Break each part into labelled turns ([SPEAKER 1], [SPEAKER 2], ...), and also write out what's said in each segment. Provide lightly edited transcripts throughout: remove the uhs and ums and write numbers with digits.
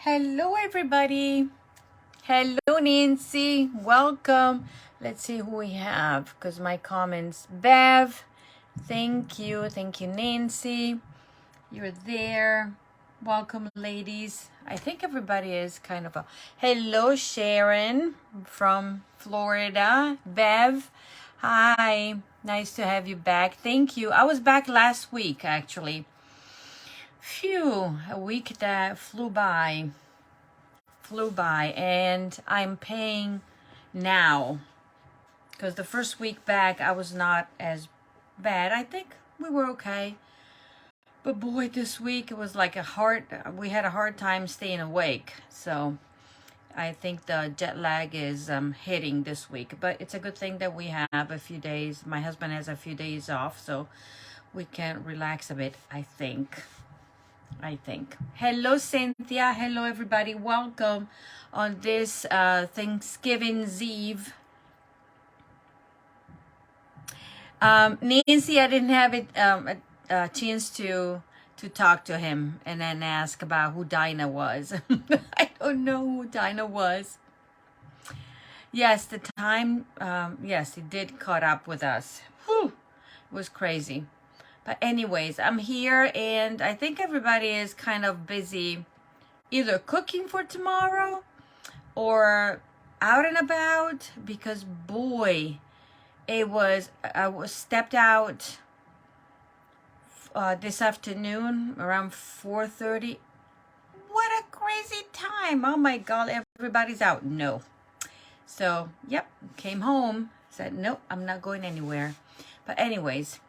[SPEAKER 1] Hello, everybody. Hello, Nancy. Welcome. Let's see who we have because my comments. Bev, thank you. Thank you, Nancy. You're there. Welcome, ladies. I think everybody is kind of a. Hello, Sharon from Florida. Bev, hi. Nice to have you back. Thank you. I was back last week, actually. Phew, a week that flew by, and I'm paying now because the first week back I was not as bad. I think we were okay, but boy, this week it was like we had a hard time staying awake. So I think the jet lag is hitting this week, but it's a good thing that we have a few days. My husband has a few days off, so we can relax a bit, I think. Hello, Cynthia. Hello, everybody. Welcome on this Thanksgiving's Eve. Nancy, I didn't have a chance to talk to him and then ask about who Dinah was. I don't know who Dinah was. Yes, the time, yes, he did caught up with us. Whew, it was crazy. But anyways, I'm here and I think everybody is kind of busy either cooking for tomorrow or out and about because boy, I was stepped out this afternoon around 4:30. What a crazy time. Oh my God, everybody's out. No. So, yep, came home, said, nope, I'm not going anywhere. But anyways,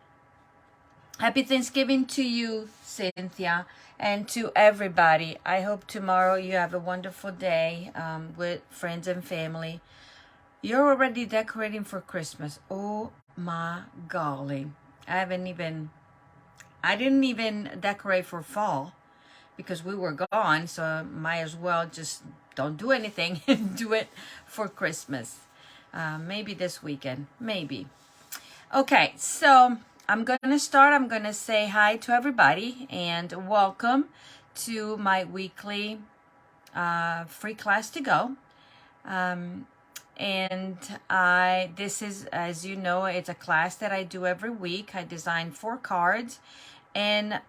[SPEAKER 1] happy Thanksgiving to you, Cynthia, and to everybody. I hope tomorrow you have a wonderful day with friends and family. You're already decorating for Christmas. Oh my golly. I didn't even decorate for fall because we were gone, so might as well just don't do anything and do it for Christmas. Maybe this weekend, maybe. Okay, so I'm gonna start. I'm gonna say hi to everybody and welcome to my weekly free class to go. And this is, as you know, it's a class that I do every week. I design 4 cards, and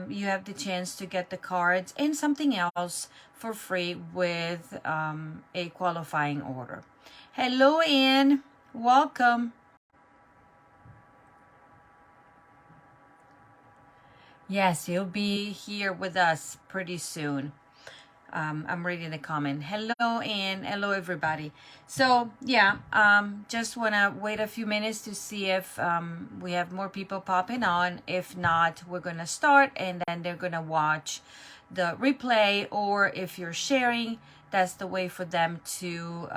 [SPEAKER 1] you have the chance to get the cards and something else for free with a qualifying order. Hello, Anne. Welcome. Yes, you'll be here with us pretty soon. I'm reading the comment. Hello, and hello, everybody. So, yeah, just want to wait a few minutes to see if we have more people popping on. If not, we're going to start, and then they're going to watch the replay, or if you're sharing, that's the way for them to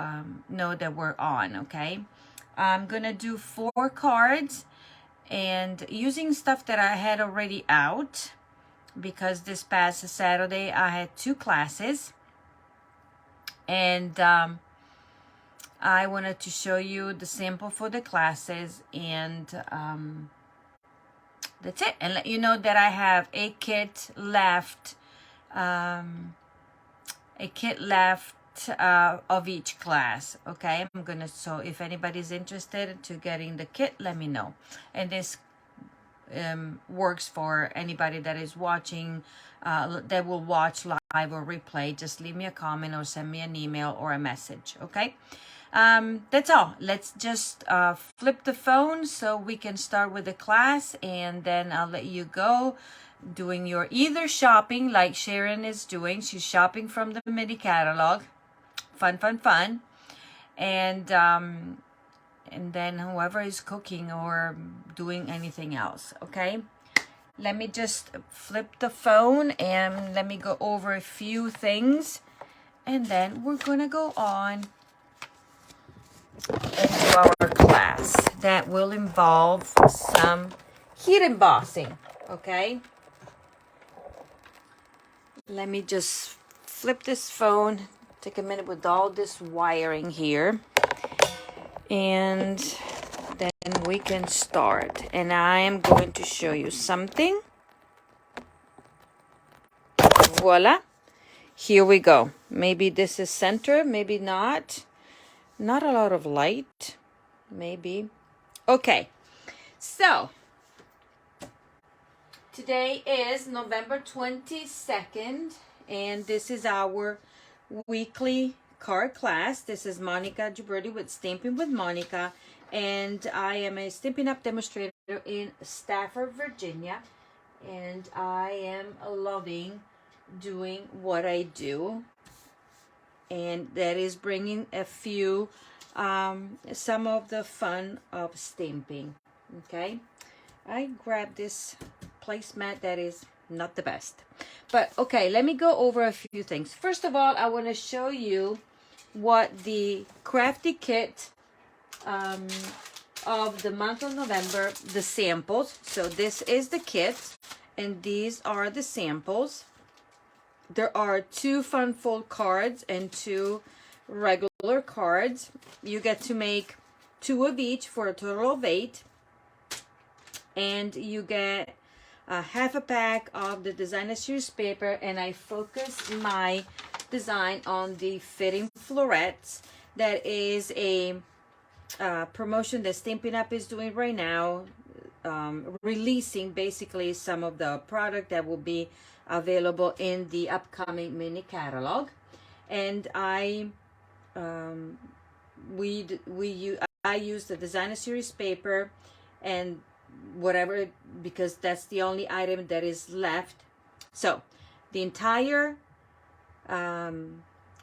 [SPEAKER 1] know that we're on, okay? I'm going to do 4 cards, and using stuff that I had already out, because this past Saturday I had 2 classes, and I wanted to show you the sample for the classes, and that's it, and let you know that I have a kit left, of each class. Okay, so if anybody's interested to getting the kit, let me know. And this works for anybody that is watching, that will watch live or replay. Just leave me a comment or send me an email or a message. Okay, that's all. Let's just flip the phone so we can start with the class, and then I'll let you go doing your either shopping like Sharon is doing. She's shopping from the mini catalog. Fun. And then whoever is cooking or doing anything else. Okay, let me just flip the phone and let me go over a few things, and then we're gonna go on into our class that will involve some heat embossing. Okay, let me just flip this phone, take a minute with all this wiring here, and then we can start. And I am going to show you something. Voila. Here we go. Maybe this is center, maybe not. Not a lot of light, maybe. Okay, so today is November 22nd, and this is our weekly card class. This is Monica Gibberti with Stamping with Monica, and I am a Stampin' Up! Demonstrator in Stafford, Virginia, and I am loving doing what I do, and that is bringing a few, some of the fun of stamping, okay? I grabbed this placemat that is not the best. But okay, let me go over a few things. First of all, I want to show you what the crafty kit of the month of November, the samples. So this is the kit, and these are the samples. There are 2 fun fold cards and 2 regular cards. You get to make 2 of each for a total of 8. And you get half a pack of the designer series paper, and I focus my design on the fitting florets. That is a promotion that Stampin' Up! Is doing right now, releasing basically some of the product that will be available in the upcoming mini catalog. And I use the designer series paper and whatever, because that's the only item that is left. So the entire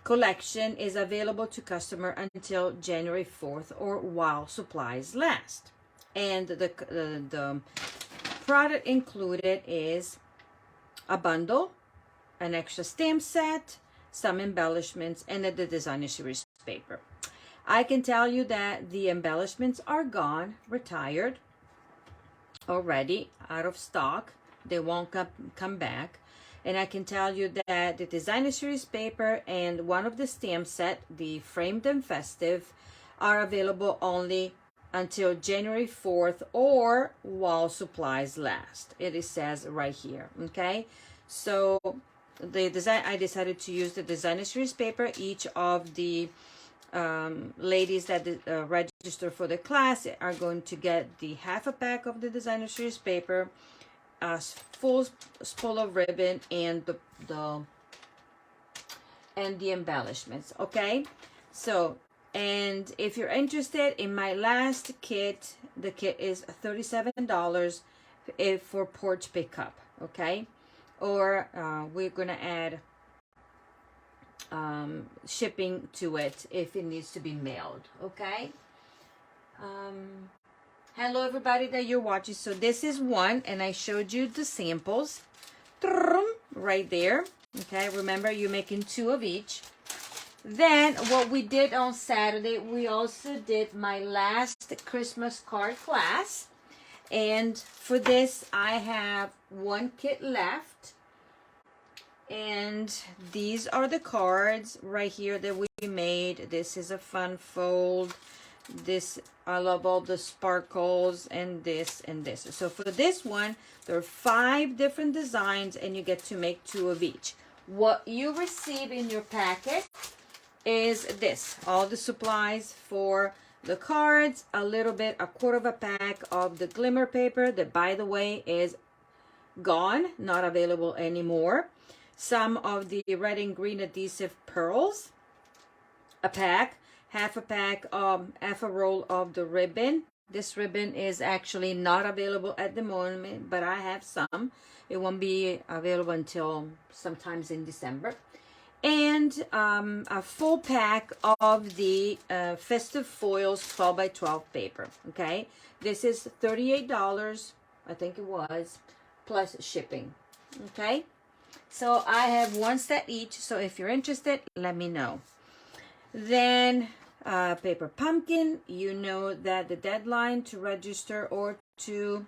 [SPEAKER 1] collection is available to customer until January 4th or while supplies last. And the product included is a bundle, an extra stamp set, some embellishments, and the designer series paper. I can tell you that the embellishments are gone, retired already, out of stock. They won't come back. And I can tell you that the designer series paper and one of the stamp set, the framed and festive, are available only until January 4th or while supplies last. It says right here, okay? So I decided to use the designer series paper. Each of the ladies that register for the class are going to get the half a pack of the designer series paper, full spool of ribbon, and the embellishments, okay? So, and if you're interested in my last kit, the kit is $37 for porch pickup, okay? Or we're gonna add shipping to it if it needs to be mailed, okay? Hello everybody that you're watching. So this is one, and I showed you the samples right there, okay? Remember, you're making 2 of each. Then what we did on Saturday, we also did my last Christmas card class, and for this I have 1 kit left. And these are the cards right here that we made. This is a fun fold. This, I love all the sparkles, and this and this. So for this one, there are 5 different designs, and you get to make 2 of each. What you receive in your packet is this, all the supplies for the cards, a quarter of a pack of the glimmer paper that, by the way, is gone, not available anymore. Some of the red and green adhesive pearls, a pack, half a roll of the ribbon. This ribbon is actually not available at the moment, but I have some. It won't be available until sometimes in December. And a full pack of the Festive Foils 12 by 12 paper, okay? This is $38, I think it was, plus shipping, okay? So I have 1 set each, so if you're interested, let me know. Then paper pumpkin, you know that the deadline to register or to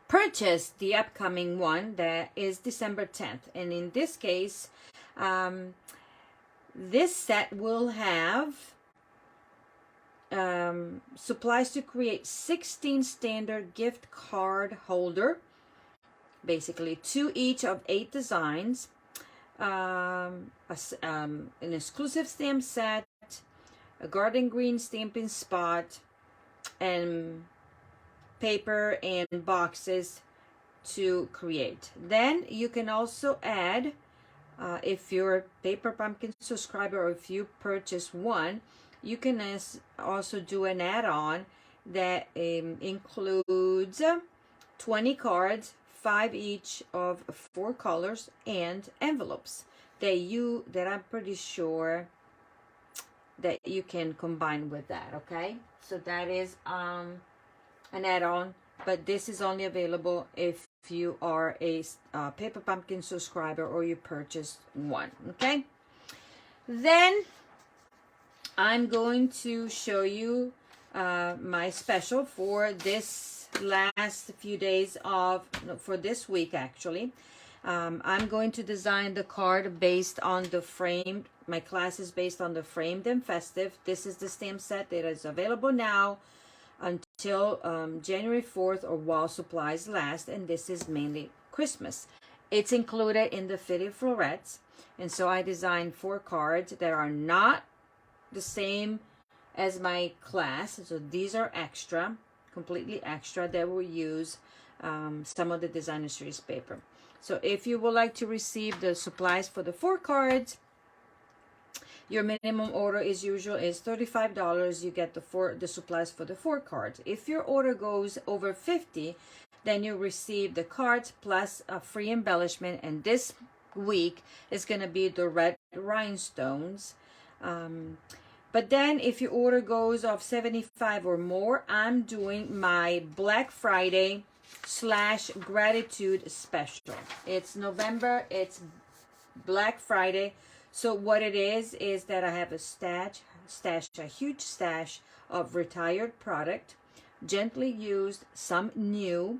[SPEAKER 1] purchase the upcoming one, that is December 10th. And in this case, this set will have supplies to create 16 standard gift card holder, basically 2 each of 8 designs, an exclusive stamp set, a garden green stamping spot, and paper and boxes to create. Then you can also add, if you're a Paper Pumpkin subscriber or if you purchase one, you can also do an add-on that includes 20 cards, 5 each of 4 colors, and envelopes that I'm pretty sure that you can combine with that. Okay, so that is an add-on, but this is only available if you are a Paper Pumpkin subscriber or you purchase one. Okay, then I'm going to show you my special for this last few days of, for this week actually. I'm going to design the card based on the framed, my class is based on the framed and festive. This is the stamp set that is available now until January 4th or while supplies last, and this is mainly Christmas. It's included in the fitted florets, and so I designed 4 cards that are not the same as my class, so these are extra, completely extra, that will use some of the designer series paper. So if you would like to receive the supplies for the 4 cards, your minimum order is $35. You get the supplies for the 4 cards. If your order goes over 50, then you receive the cards plus a free embellishment. And this week is going to be the red rhinestones. But then if your order goes of 75 or more, I'm doing my Black Friday / gratitude special. It's November. It's Black Friday. So what it is that I have a huge stash of retired product, gently used, some new,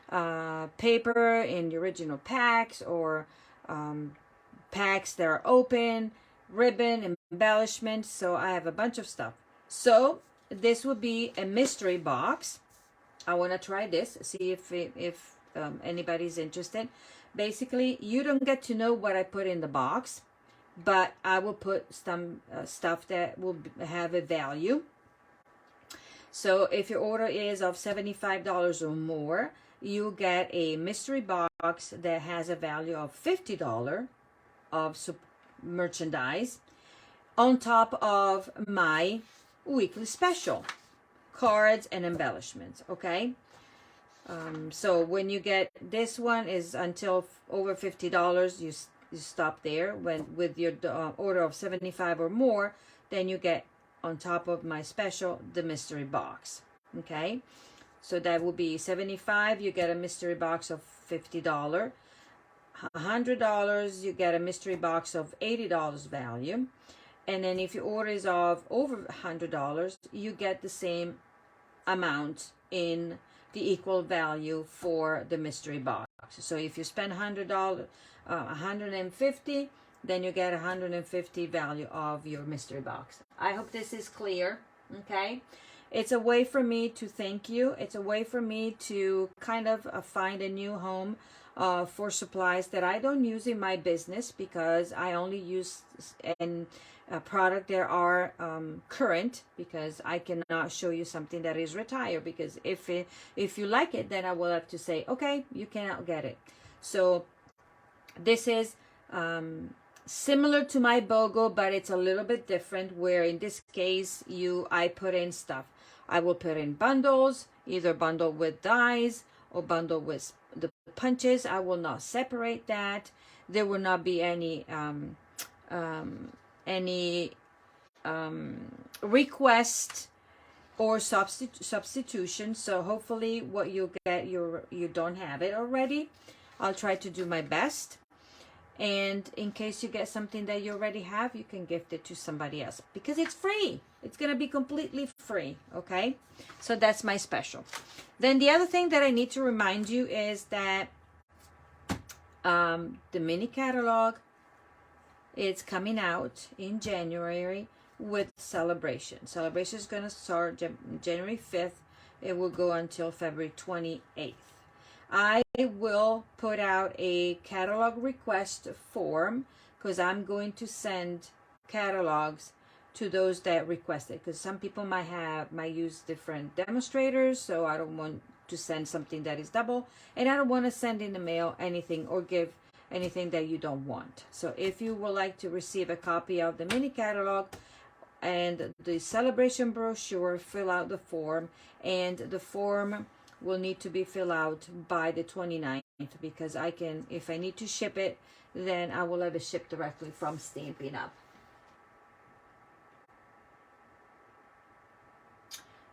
[SPEAKER 1] paper in the original packs or packs that are open, ribbon, embellishment. So I have a bunch of stuff. So this will be a mystery box. I want to try this, see if anybody's interested. Basically, you don't get to know what I put in the box, but I will put some stuff that will have a value. So if your order is of $75 or more, you get a mystery box that has a value of $50 of merchandise on top of my weekly special, cards and embellishments. Okay, so when you get this one is until over $50, you stop there. When with your order of 75 or more, then you get on top of my special the mystery box. Okay, so that will be 75, you get a mystery box of $50. $100, you get a mystery box of $80 value. And then if your order is of over $100, you get the same amount in the equal value for the mystery box. So if you spend $100, 150, then you get 150 value of your mystery box. I hope this is clear. Okay, it's a way for me to thank you. It's a way for me to kind of find a new home for supplies that I don't use in my business, because I only use a product that are current, because I cannot show you something that is retired, because if you like it, then I will have to say, okay, you cannot get it. So this is similar to my BOGO, but it's a little bit different, where in this case I put in stuff. I will put in bundles, either bundle with dies or bundle with the punches. I will not separate that. There will not be any request or substitution. So hopefully what you get, you don't have it already. I'll try to do my best. And in case you get something that you already have, you can gift it to somebody else, because it's free. It's going to be completely free. Okay, so that's my special. Then the other thing that I need to remind you is that the mini catalog, it's coming out in January with Celebration. Celebration is going to start January 5th. It will go until February 28th. I will put out a catalog request form, because I'm going to send catalogs to those that request it, because some people might use different demonstrators, so I don't want to send something that is double, and I don't want to send in the mail anything or give anything that you don't want. So if you would like to receive a copy of the mini catalog and the celebration brochure, fill out the form, and the form will need to be filled out by the 29th, because I can, if I need to ship it, then I will have it shipped directly from Stampin' Up.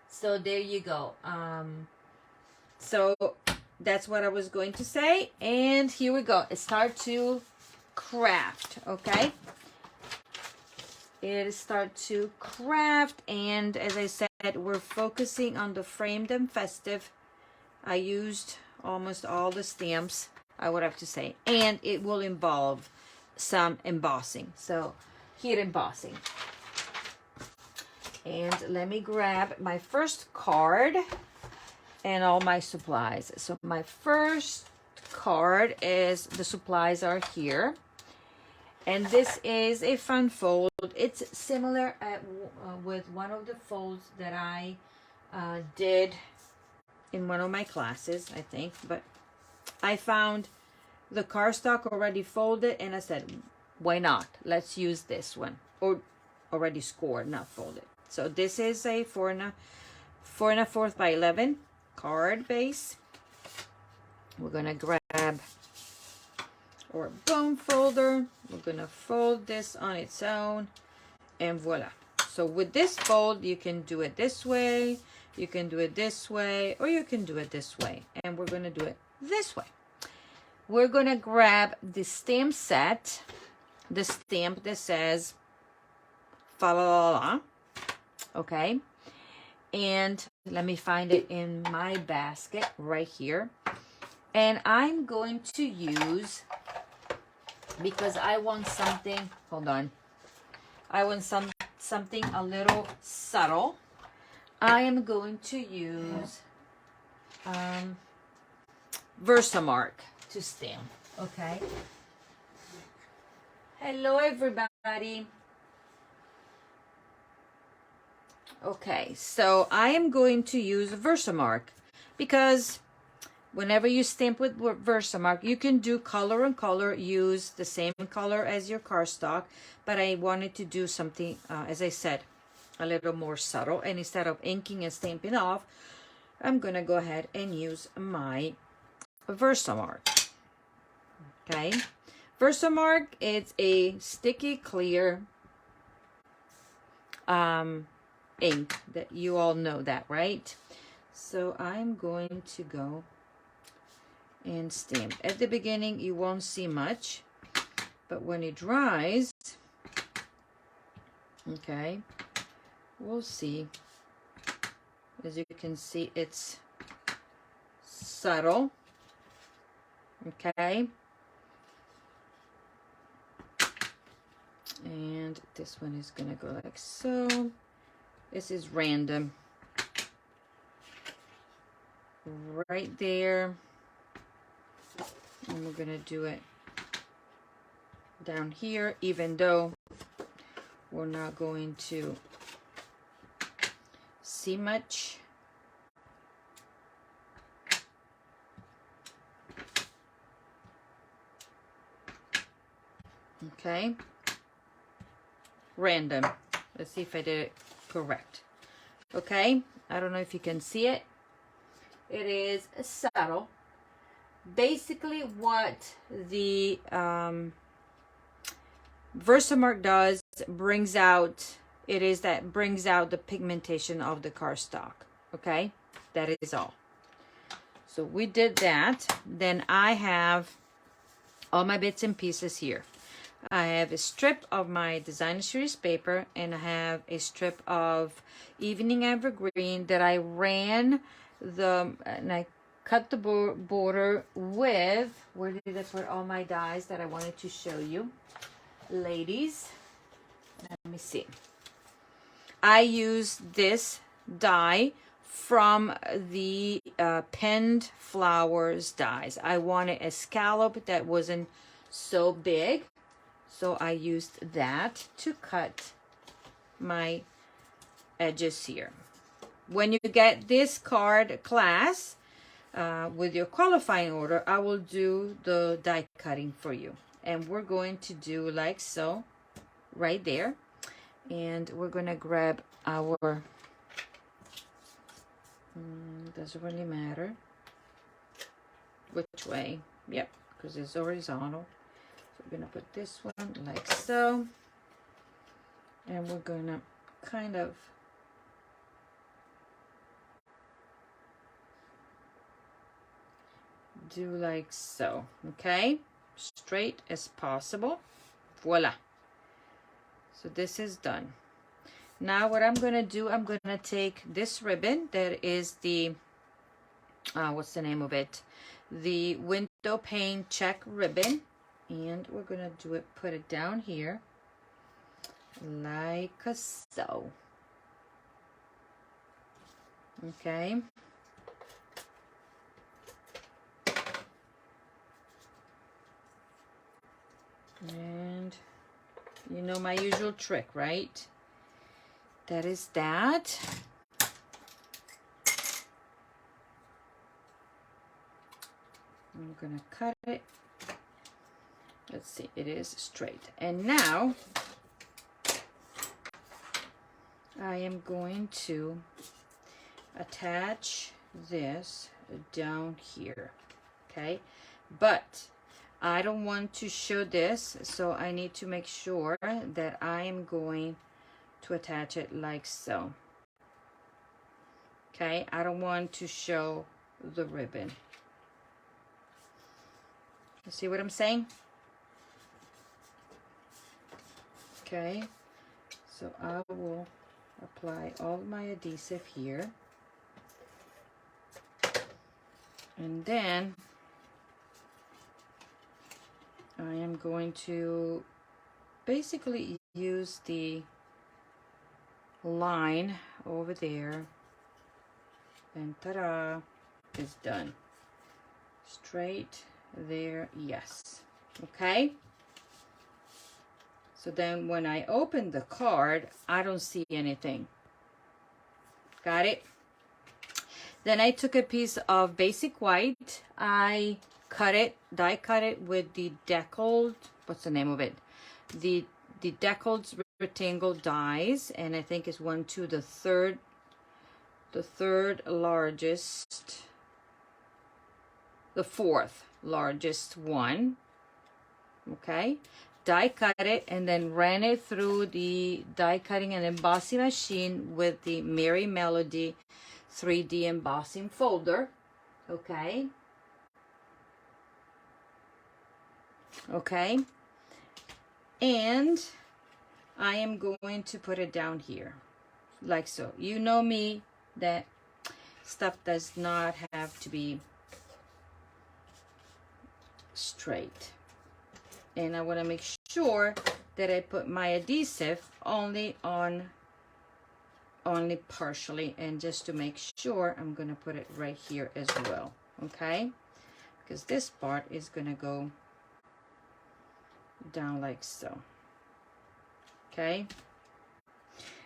[SPEAKER 1] So there you go. So that's what I was going to say, and here we go. Start to craft, okay? It start to craft, and as I said, we're focusing on the framed and festive. I used almost all the stamps, I would have to say, and it will involve some embossing. So here, embossing. And let me grab my first card and all my supplies. So my first card is, the supplies are here. And this is a fun fold. It's similar with one of the folds that I did in one of my classes, I think. But I found the cardstock already folded, and I said, why not? Let's use this one. Or already scored, not folded. So this is a 4 1/4 by 11 card base. We're gonna grab our bone folder. We're gonna fold this on its own, and voila. So with this fold, you can do it this way, you can do it this way, or you can do it this way. And we're gonna do it this way. We're gonna grab the stamp set, the stamp that says fa la la la. Okay, and let me find it in my basket right here. And I'm going to use, because I want something, hold on, I want something a little subtle. I am going to use Versamark to stamp. Okay, hello everybody. Okay, so I am going to use Versamark, because whenever you stamp with Versamark, you can do color and color, use the same color as your cardstock, but I wanted to do something, as I said, a little more subtle, and instead of inking and stamping off, I'm going to go ahead and use my Versamark. Okay, Versamark, it's a sticky clear ink, that you all know that, right? So I'm going to go and stamp. At the beginning you won't see much, but when it dries, okay, we'll see. As you can see, it's subtle. Okay, and this one is gonna go like so. This is random. Right there. And we're going to do it down here, even though we're not going to see much. Okay. Random. Let's see if I did it correct. Okay, I don't know if you can see it. It is subtle. Basically what the Versamark does, brings out the pigmentation of the cardstock. Okay, that is all. So we did that. Then I have all my bits and pieces here. I have a strip of my designer series paper, and I have a strip of evening evergreen that I ran and I cut the border with, where did I put all my dies that I wanted to show you, ladies? Let me see. I use this die from the pinned flowers dies. I wanted a scallop that wasn't so big, so I used that to cut my edges here. When you get this card class with your qualifying order, I will do the die cutting for you. And we're going to do like so, right there. And we're gonna grab our, doesn't really matter which way, yep, because it's horizontal. So we're gonna put this one like so. And we're gonna kind of do like so, okay? Straight as possible. Voila. So this is done. Now what I'm gonna do, I'm gonna take this ribbon that is the, what's the name of it? The window pane check ribbon. And we're gonna do it, put it down here, like so. Okay. And you know my usual trick, right? That is that. I'm gonna cut it. Let's see, it is straight. And now I am going to attach this down here, okay? But I don't want to show this, so I need to make sure that I am going to attach it like so. Okay, I don't want to show the ribbon. You see what I'm saying? Okay, so I will apply all my adhesive here. And then I am going to basically use the line over there, and ta-da, it's done. Straight there, yes. Okay, so then when I open the card, I don't see anything. Got it? Then I took a piece of basic white. I cut it, die cut it with the deckled, what's the name of it? The deckled rectangle dies, and I think it's the fourth largest one. Okay, die cut it and then ran it through the die cutting and embossing machine with the Merry Melody 3D embossing folder. Okay. Okay. And I am going to put it down here like so. You know me, that stuff does not have to be straight. And I want to make sure that I put my adhesive only partially, and just to make sure, I'm going to put it right here as well. Okay, because this part is going to go down like so. Okay,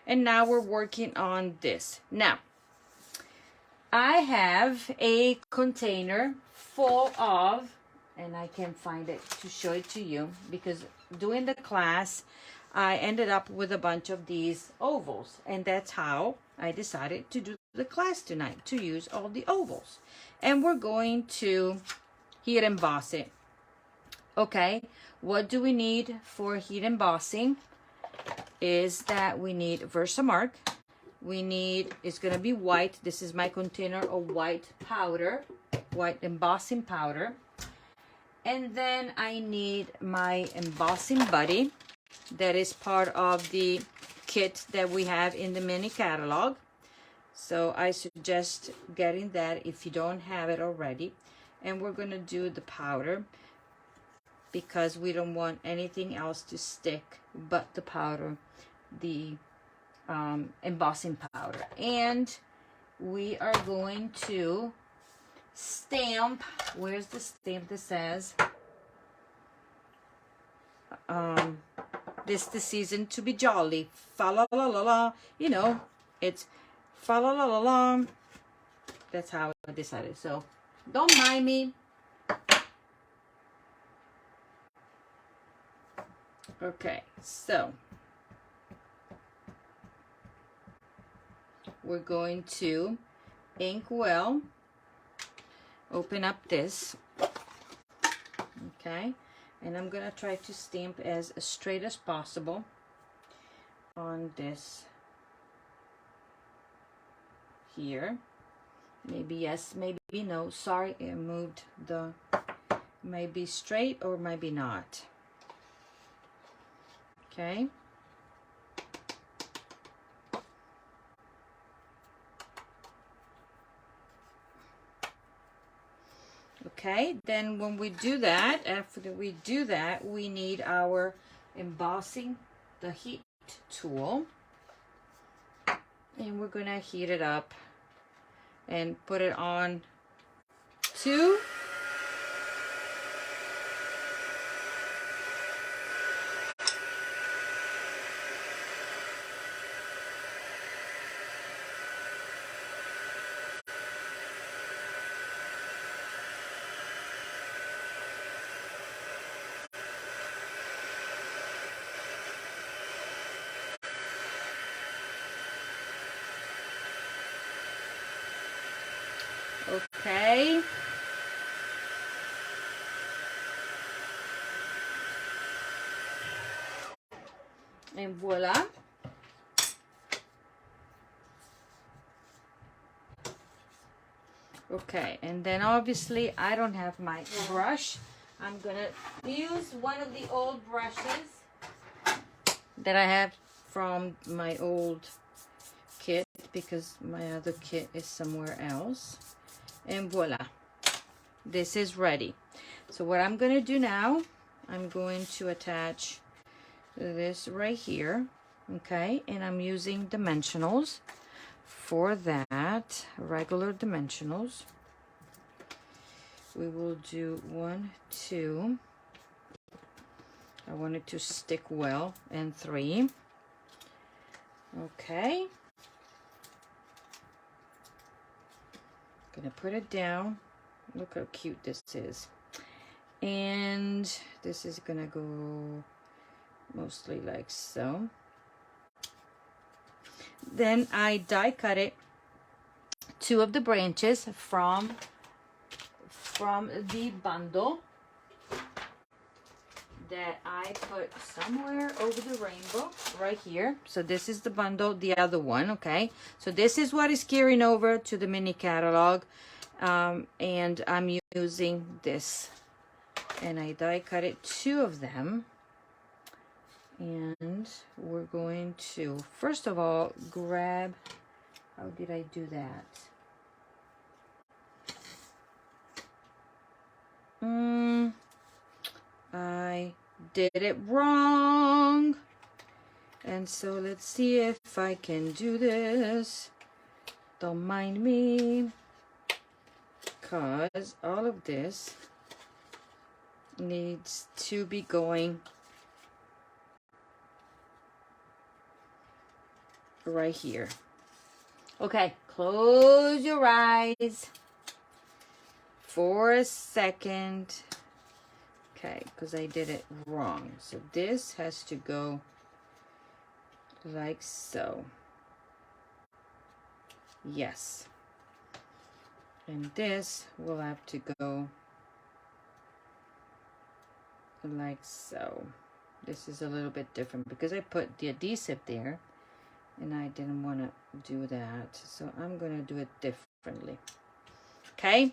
[SPEAKER 1] and now we're working on this. Now I have a container full of, and I can find it to show it to you, because during the class I ended up with a bunch of these ovals, and that's how I decided to do the class tonight, to use all the ovals. And we're going to heat emboss it. Okay, what do we need for heat embossing is that we need Versamark. We need, it's going to be white. This is my container of white powder, white embossing powder. And then I need my embossing buddy. That is part of the kit that we have in the mini catalog. So I suggest getting that if you don't have it already. And we're going to do the powder, because we don't want anything else to stick but the powder, the embossing powder. And we are going to stamp. Where's the stamp that says this the season to be jolly, fa la la la la, you know, it's fa la la la la. That's how I decided, so don't mind me. Okay, so we're going to ink well, open up this, okay, and I'm gonna try to stamp as straight as possible on this here. Maybe yes, maybe no. Sorry, I moved the, maybe straight or maybe not. Okay. Okay, then when we do that, after we do that, we need our embossing, the heat tool. And we're gonna heat it up and put it on to okay. And voila. Okay, and then obviously I don't have my brush. I'm gonna use one of the old brushes that I have from my old kit because my other kit is somewhere else. And voila, this is ready. So what I'm gonna do now, I'm going to attach this right here, okay, and I'm using dimensionals for that, regular dimensionals. We will do 1, 2, I want it to stick well, and 3. Okay, gonna put it down. Look how cute this is. And this is gonna go mostly like so. Then I die cut it 2 of the branches from the bundle that I put somewhere over the rainbow right here. So this is the bundle, the other one, okay? So this is what is carrying over to the mini catalog, and I'm using this, and I die cut it 2 of them. And we're going to, first of all, grab, how did I do that? I did it wrong. And so let's see if I can do this. Don't mind me. Because all of this needs to be going right here. Okay, close your eyes for a second. Okay, because I did it wrong. So this has to go like so. Yes. And this will have to go like so. This is a little bit different because I put the adhesive there and I didn't want to do that. So I'm going to do it differently. Okay?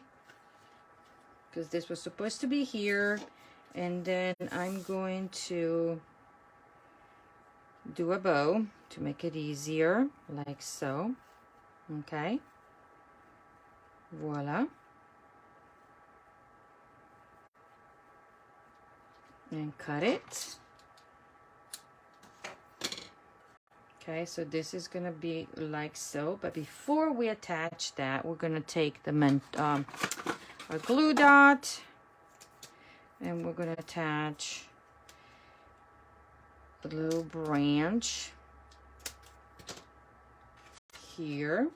[SPEAKER 1] Because this was supposed to be here. And then I'm going to do a bow to make it easier, like so. Okay. Voila. And cut it. Okay, so this is gonna be like so, but before we attach that, we're gonna take the our glue dot, and we're gonna attach a little branch here.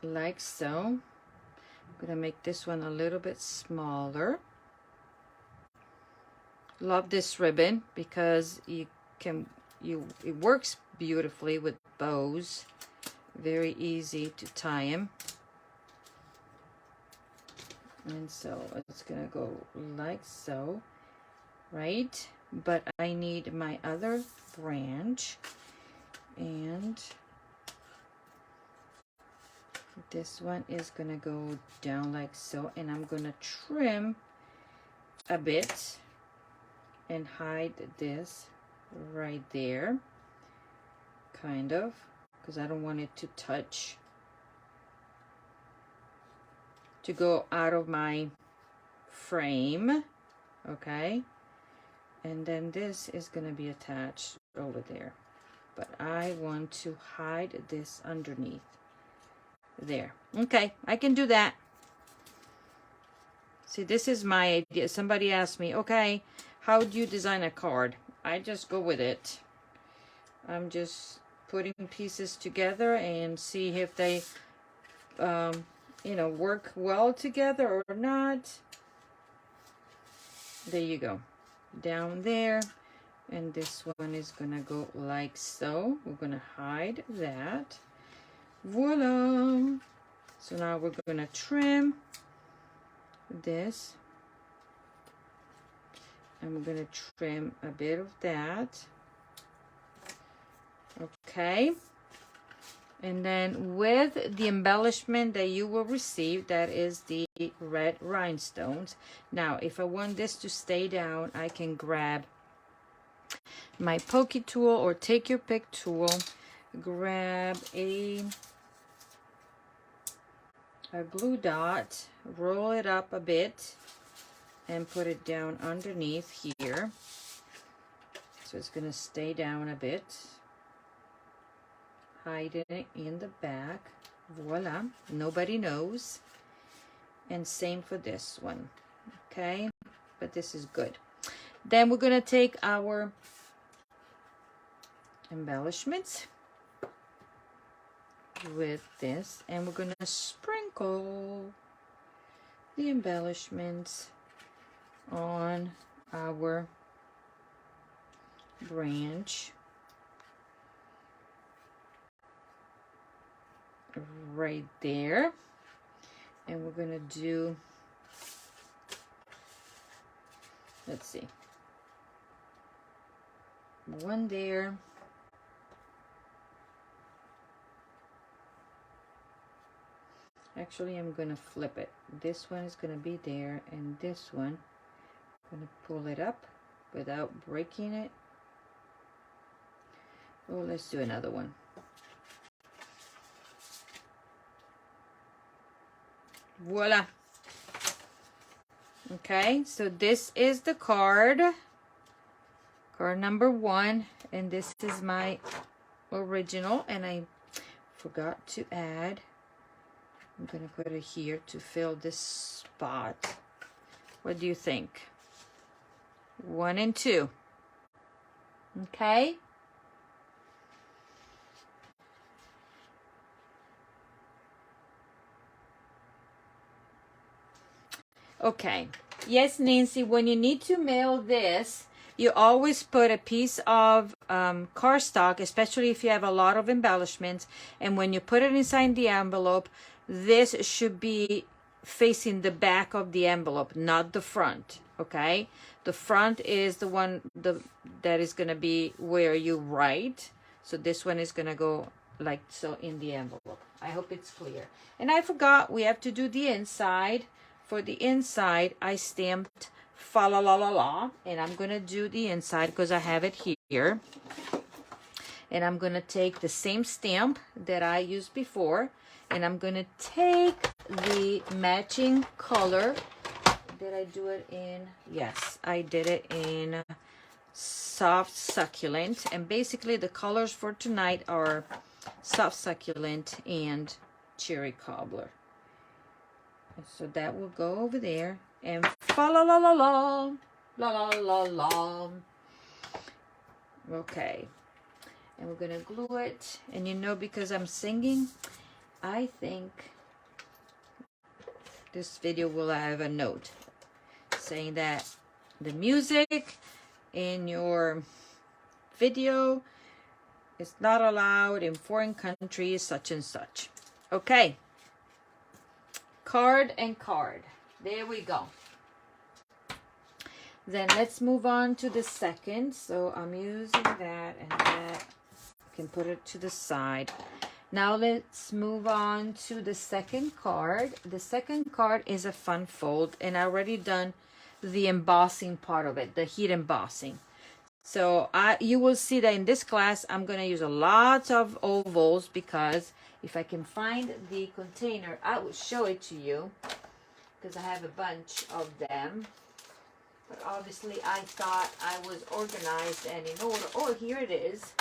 [SPEAKER 1] Like so. I'm gonna make this one a little bit smaller. Love this ribbon because it works beautifully with bows. Very easy to tie them. And so it's gonna go like so, right? But I need my other branch, and this one is gonna go down like so, and I'm gonna trim a bit and hide this right there, kind of, because I don't want it to touch, to go out of my frame. Okay, and then this is going to be attached over there, but I want to hide this underneath there. Okay, I can do that. See, this is my idea. Somebody asked me, okay, how do you design a card? I just go with it. I'm just putting pieces together and see if they you know, work well together or not. There you go, down there, and this one is gonna go like so. We're gonna hide that. Voila. So now we're gonna trim this, and we're gonna trim a bit of that. Okay, and then with the embellishment that you will receive, that is the red rhinestones. Now if I want this to stay down, I can grab my pokey tool or take your pick tool, grab a glue dot, roll it up a bit, and put it down underneath here, so it's going to stay down a bit. Hide it in the back. Voila, nobody knows. And same for this one. Okay, but this is good. Then we're going to take our embellishments with this, and we're going to sprinkle the embellishments on our branch right there. And we're going to do, let's see, one there, actually I'm going to flip it. This one is going to be there, and this one I'm going to pull it up without breaking it. Oh, let's do another one. Voila. Okay, so this is the card number 1, and this is my original, and I forgot to add, I'm gonna put it here to fill this spot. What do you think? 1 and 2. Okay. Okay, yes, Nancy, when you need to mail this, you always put a piece of cardstock, especially if you have a lot of embellishments, and when you put it inside the envelope, this should be facing the back of the envelope, not the front. Okay, the front is the one that is going to be where you write, so this one is going to go like so in the envelope. I hope it's clear. And I forgot, we have to do the inside. For the inside, I stamped fa la la la la, and I'm going to do the inside because I have it here. And I'm going to take the same stamp that I used before, and I'm going to take the matching color Did I do it in? Yes, I did it in soft succulent. And basically the colors for tonight are soft succulent and cherry cobbler. So that will go over there. And fa la la la la la la la la. Okay. And we're gonna glue it. And you know, because I'm singing, I think this video will have a note saying that the music in your video is not allowed in foreign countries, such and such. Okay. Card and card. There we go. Then let's move on to the second. So I'm using that and that. I can put it to the side. Now let's move on to the second card. The second card is a fun fold, and I already done the embossing part of it, the heat embossing. So you will see that in this class, I'm going to use a lot of ovals, because if I can find the container, I will show it to you, because I have a bunch of them. But obviously I thought I was organized and in order. Oh, here it is.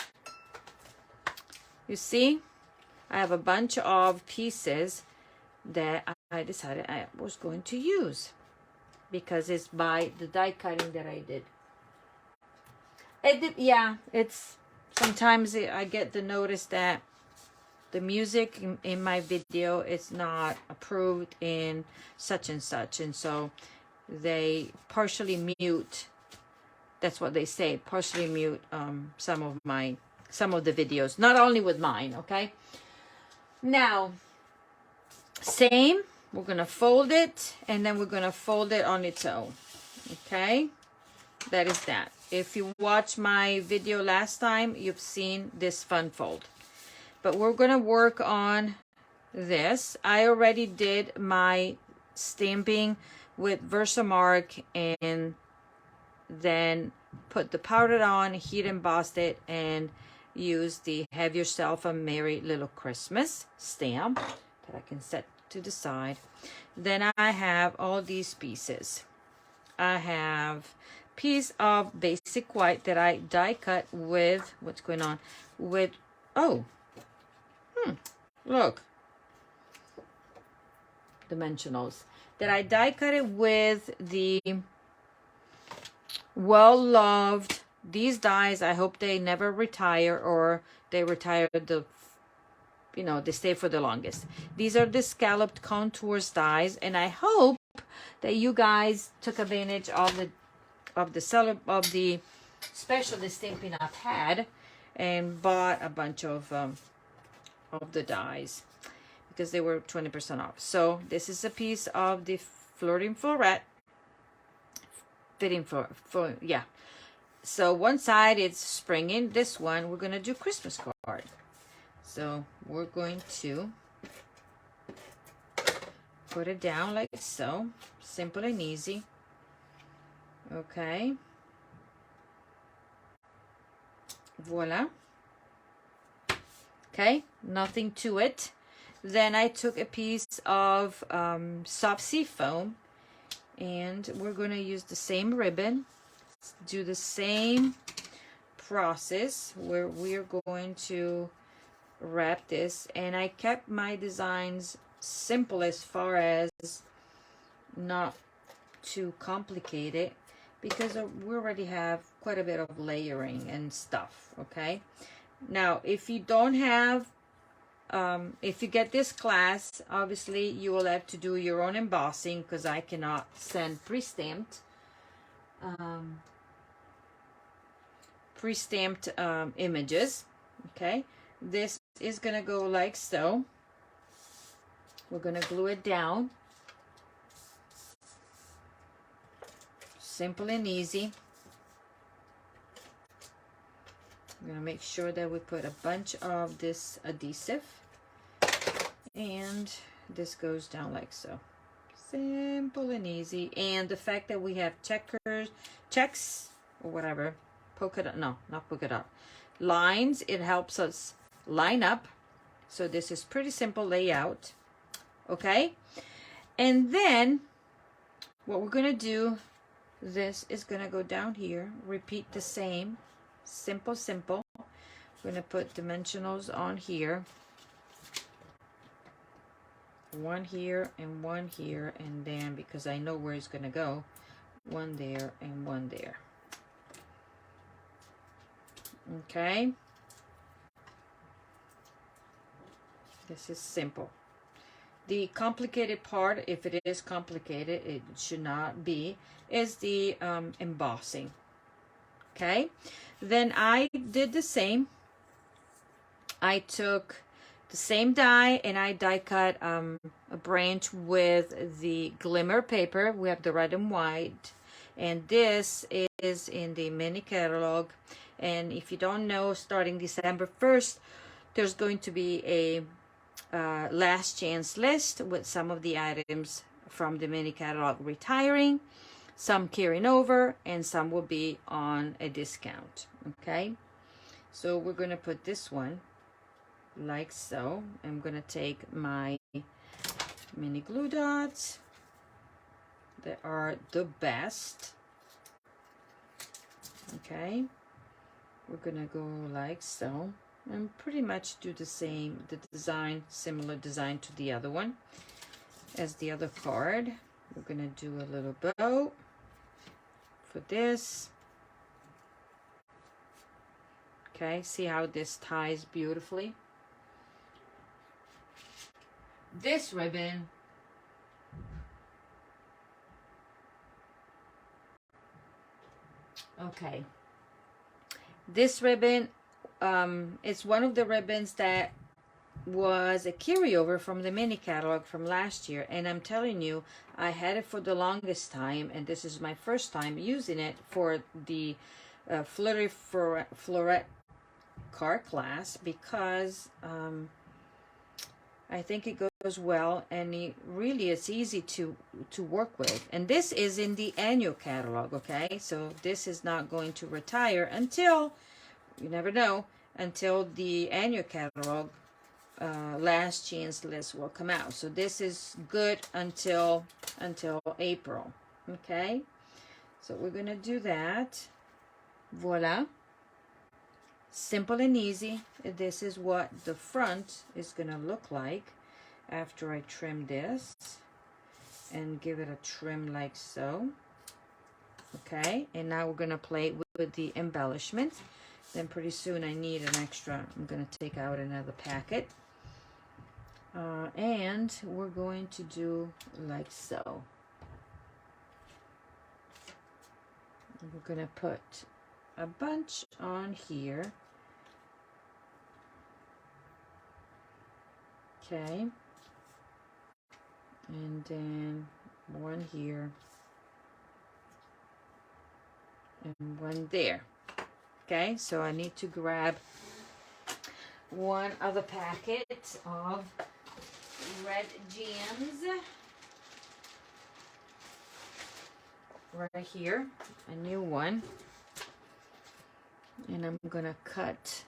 [SPEAKER 1] You see, I have a bunch of pieces that I decided I was going to use, because it's by the die cutting that I did. Yeah, it's sometimes I get the notice that the music in my video is not approved in such and such, and so they partially mute. That's what they say, partially mute some of the videos, not only with mine. Okay, now same, we're gonna fold it, and then we're gonna fold it on its own. Okay, that is that. If you watch my video last time, you've seen this fun fold. But we're going to work on this. I already did my stamping with Versamark, and then put the powder on, heat embossed it, and use the Have Yourself a Merry Little Christmas stamp that I can set to the side. Then I have all these pieces. I have piece of basic white that I die cut with, what's going on with, look, dimensionals, that I die cut it with the well-loved, these dies. I hope they never retire, or they retire they stay for the longest. These are the scalloped contours dies, and I hope that you guys took advantage of the special stamping I've had, and bought a bunch of the dies, because they were 20% off. So this is a piece of the flirting floret, fitting for yeah. So one side it's springing. This one we're gonna do Christmas card. So we're going to put it down like so, simple and easy. Okay, voila. Okay, nothing to it. Then I took a piece of soft sea foam, and we're going to use the same ribbon, do the same process where we're going to wrap this. And I kept my designs simple as far as not too complicated, because we already have quite a bit of layering and stuff. Okay, now if you don't have if you get this class, obviously you will have to do your own embossing, because I cannot send pre-stamped images. Okay, this is gonna go like so. We're gonna glue it down, simple and easy. I'm gonna make sure that we put a bunch of this adhesive, and this goes down like so, simple and easy. And the fact that we have checks or whatever, polka dot, no, not polka dot, lines, it helps us line up. So this is pretty simple layout. Okay, and then what we're gonna do, this is gonna go down here, repeat the same, simple, simple. We're gonna put dimensionals on here, one here and one here, and then because I know where it's gonna go, one there and one there. Okay, this is simple. The complicated part, if it is complicated, it should not be, is the embossing. Okay, then I did the same. I took the same die and I die cut a branch with the glimmer paper. We have the red and white, and this is in the mini catalog. And if you don't know, starting December 1st, there's going to be a last chance list with some of the items from the mini catalog retiring, some carrying over, and some will be on a discount. Okay, so we're going to put this one like so. I'm going to take my mini glue dots. They are the best. Okay, we're going to go like so and pretty much do the same, the design, similar design to the other one as the other card. We're going to do a little bow for this. Okay, see how this ties beautifully. This ribbon, okay, this ribbon, it's one of the ribbons that was a carryover from the mini catalog from last year, and I'm telling you, I had it for the longest time, and this is my first time using it for the Flirty Floret card class, because I think it goes well, and it really is easy to work with. And this is in the annual catalog, okay? So this is not going to retire until, you never know, until the annual catalog last chance list will come out. So this is good until April. Okay, so we're gonna do that. Voila, simple and easy. This is what the front is gonna look like after I trim this and give it a trim like so. Okay, and now we're gonna play with the embellishment. Then pretty soon I need an extra. I'm gonna take out another packet. And we're going to do like so. We're going to put a bunch on here. Okay. And then one here. And one there. Okay, so I need to grab one other packet of red gems right here, a new one, and I'm gonna cut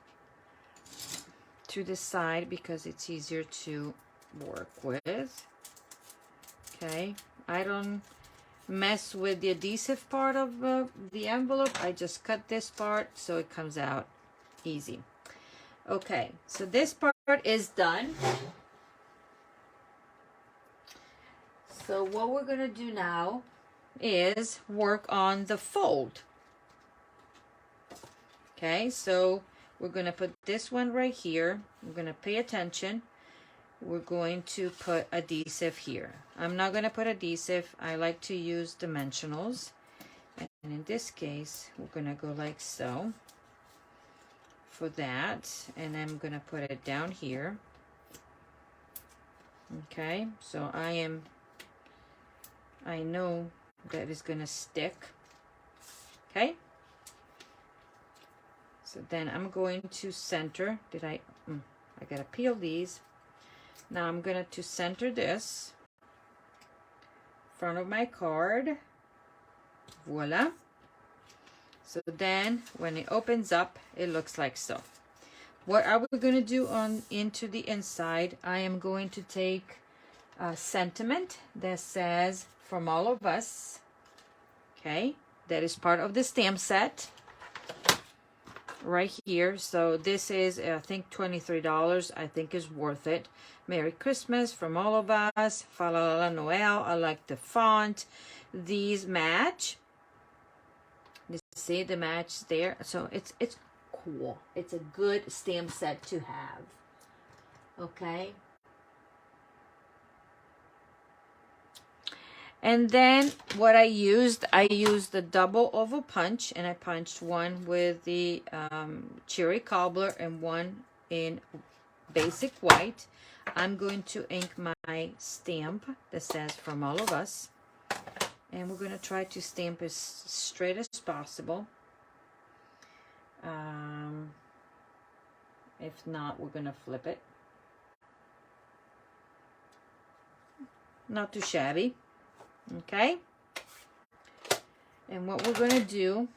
[SPEAKER 1] to the side because it's easier to work with. Okay, I don't mess with the adhesive part of the envelope. I just cut this part so it comes out easy. Okay, so this part is done. So what we're going to do now is work on the fold. Okay, so we're going to put this one right here. We're going to pay attention. We're going to put adhesive here. I'm not going to put adhesive. I like to use dimensionals. And in this case, we're going to go like so for that. And I'm going to put it down here. Okay, so I know that it's gonna stick. Okay, so then I'm going to center. I gotta peel these. Now I'm gonna to center this front of my card. Voila. So then when it opens up, it looks like so. What are we going to do on into the inside? I am going to take a sentiment that says from all of us. Okay, that is part of the stamp set right here. So this is, I think, $23. I think is worth it. Merry Christmas from all of us. Fa la la Noel. I like the font. These match. You see the match there. So it's cool. It's a good stamp set to have. Okay. And then what I used the double oval punch, and I punched one with the cherry cobbler and one in basic white. I'm going to ink my stamp that says from all of us. And we're going to try to stamp as straight as possible. If not, we're going to flip it. Not too shabby. Okay, and what we're going to do,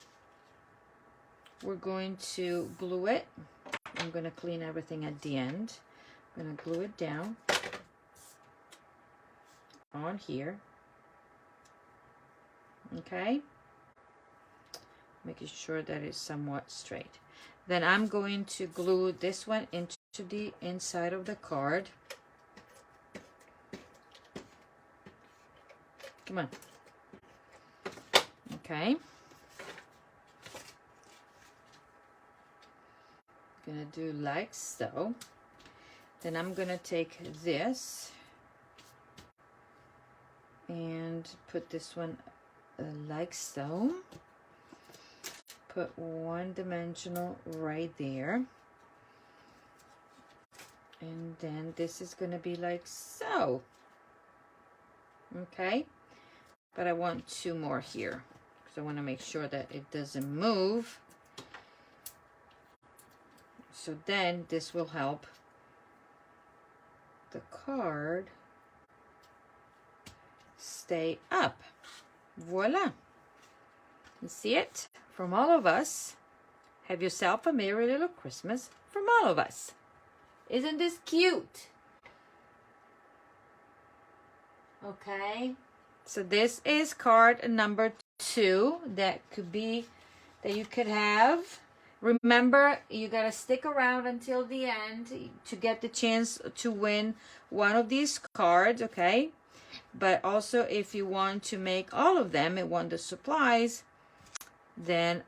[SPEAKER 1] we're going to glue it. I'm going to clean everything at the end. I'm going to glue it down on here. Okay, making sure that it's somewhat straight. Then I'm going to glue this one into the inside of the card. Come on. Okay. Gonna do like so. Then I'm gonna take this and put this one like so. Put one dimensional right there. And then this is gonna be like so. Okay. But I want two more here because I want to make sure that it doesn't move. So then this will help the card stay up. Voila. You see it? From all of us. Have yourself a merry little Christmas from all of us. Isn't this cute? Okay. So this is card number 2 that you could have. Remember, you got to stick around until the end to get the chance to win one of these cards, okay? But also, if you want to make all of them and want the supplies, then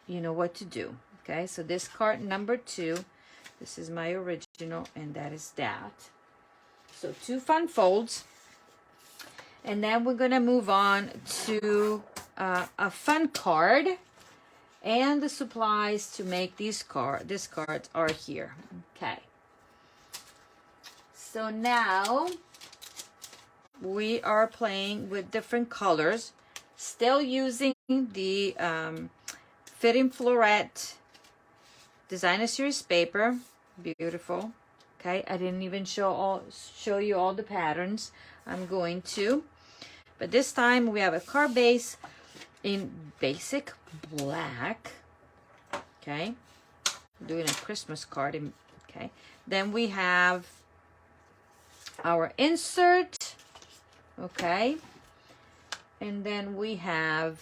[SPEAKER 1] you know what to do, okay? So this card number 2, this is my original, and that is that. So 2 fun folds. And then we're going to move on to a fun card. And the supplies to make these cards are here. Okay. So now we are playing with different colors. Still using the Fitting Floret Designer Series paper. Beautiful. Okay. I didn't even show you all the patterns. I'm going to. But this time we have a card base in basic black. Okay. Doing a Christmas card. Okay. Then we have our insert. Okay. And then we have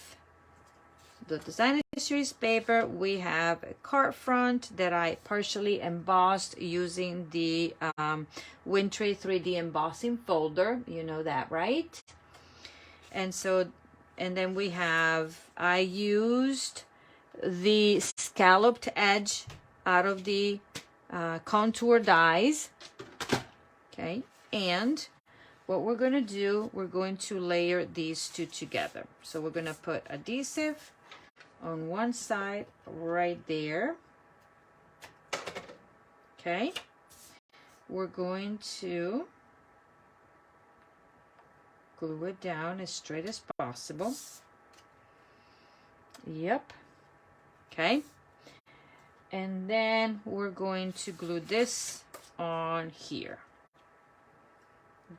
[SPEAKER 1] the Designer Series paper. We have a card front that I partially embossed using the Wintry 3D embossing folder. You know that, right? And then we have, I used the scalloped edge out of the contour dies. Okay. And what we're going to do, we're going to layer these two together. So we're going to put adhesive on one side right there. Okay. We're going to glue it down as straight as possible. Yep. Okay. And then we're going to glue this on here.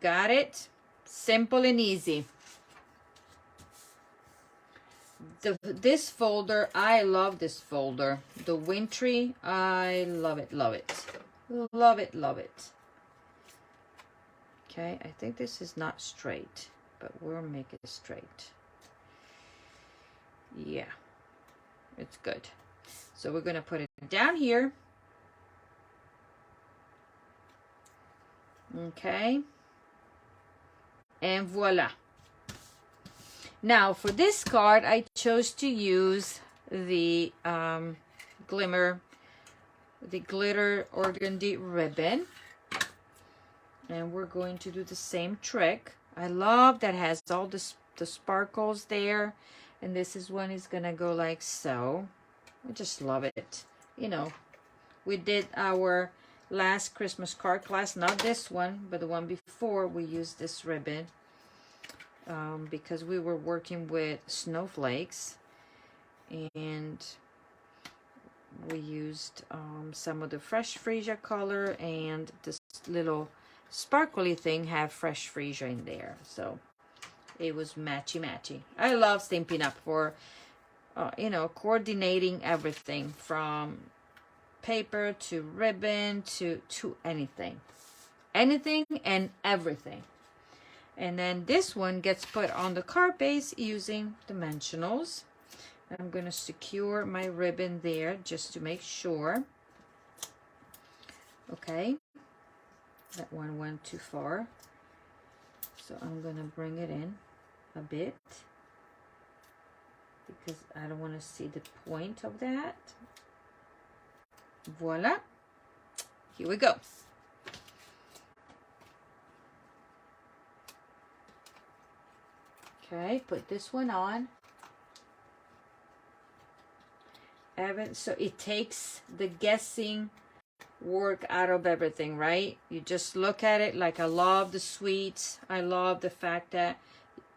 [SPEAKER 1] Got it? Simple and easy. This folder, I love this folder. The Wintry, I love it, love it. Love it, love it. Okay, I think this is not straight, but we'll make it straight. Yeah, it's good. So we're going to put it down here. Okay. And voila. Now for this card, I chose to use the glitter organdy ribbon. And we're going to do the same trick. I love that it has all the sparkles there. And this is one is gonna go like so. I just love it. You know, we did our last Christmas card class, not this one, but the one before, we used this ribbon because we were working with snowflakes, and we used some of the fresh freesia color, and this little sparkly thing have fresh freesia in there, so it was matchy. I love Stampin' Up! For you know, coordinating everything from paper to ribbon to anything and everything. And then this one gets put on the card base using dimensionals. I'm going to secure my ribbon there just to make sure. Okay, that one went too far, so I'm going to bring it in a bit because I don't want to see the point of that. Voila, here we go. Okay, put this one on. So it takes the guessing work out of everything, right? You just look at it. Like, I love the sweets. I love the fact that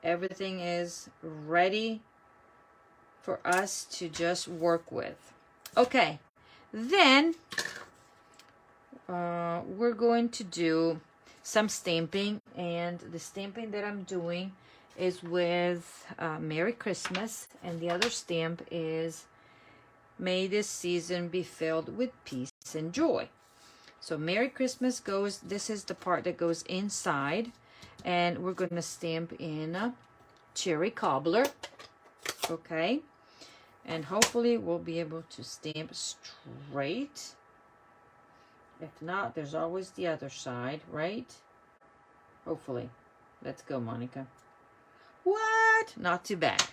[SPEAKER 1] everything is ready for us to just work with. Okay, then we're going to do some stamping, and the stamping that I'm doing is with Merry Christmas, and the other stamp is May this season be filled with peace and joy. So Merry Christmas goes, this is the part that goes inside, and we're going to stamp in a cherry cobbler. Okay, and hopefully we'll be able to stamp straight. If not, there's always the other side, right? Hopefully. Let's go, Monica. What? Not too bad.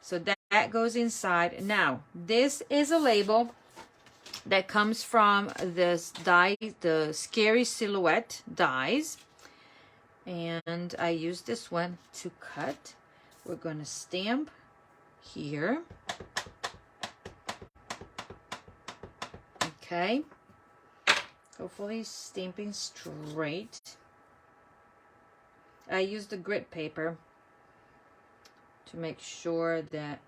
[SPEAKER 1] So that goes inside. Now, this is a label that comes from this die, the Scary Silhouette dies. And I use this one to cut. We're going to stamp here. Okay. Hopefully stamping straight. I use the grit paper to make sure that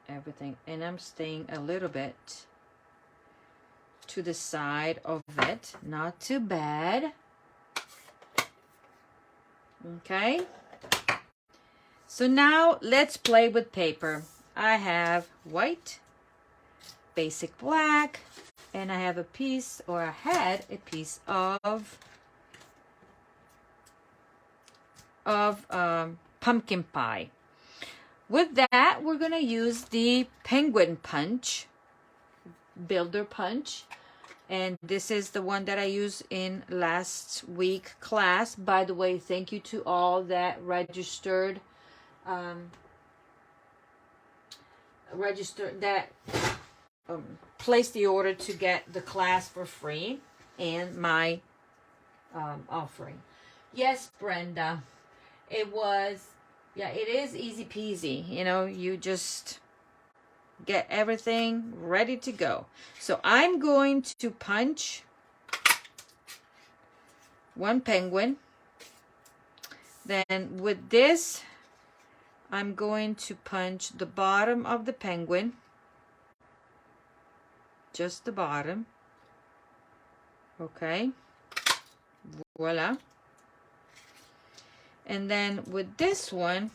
[SPEAKER 1] everything, and I'm staying a little bit to the side of it, not too bad. Okay, so now let's play with paper. I have white, basic black, and I have a piece, or I had a piece of pumpkin pie. With that, we're going to use the penguin punch, builder punch. And this is the one that I used in last week class. By the way, thank you to all that registered, placed the order to get the class for free and my offering. Yes, Brenda, it was. Yeah, it is easy peasy. You know, you just get everything ready to go. So I'm going to punch one penguin. Then with this, I'm going to punch the bottom of the penguin. Just the bottom. Okay. Voila. And then with this one,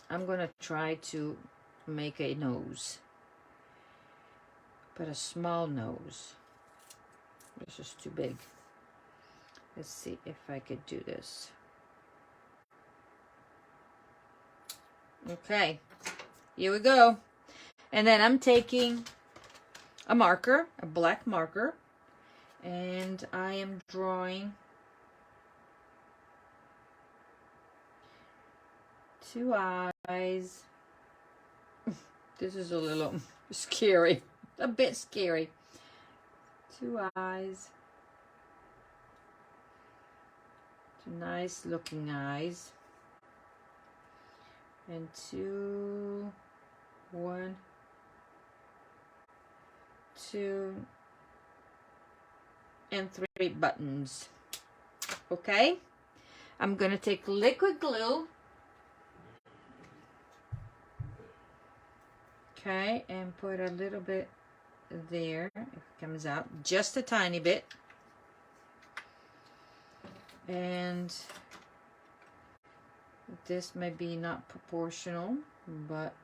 [SPEAKER 1] I'm going to try to make a nose. But a small nose. This is too big. Let's see if I could do this. Okay, here we go. And then I'm taking a marker, a black marker, and I am drawing 2 eyes. This is a little scary, a bit scary. 2 eyes. 2 nice looking eyes. And 2, 1, 2, and 3 buttons. Okay? I'm gonna take liquid glue. Okay, and put a little bit there. It comes out just a tiny bit. And this may be not proportional, but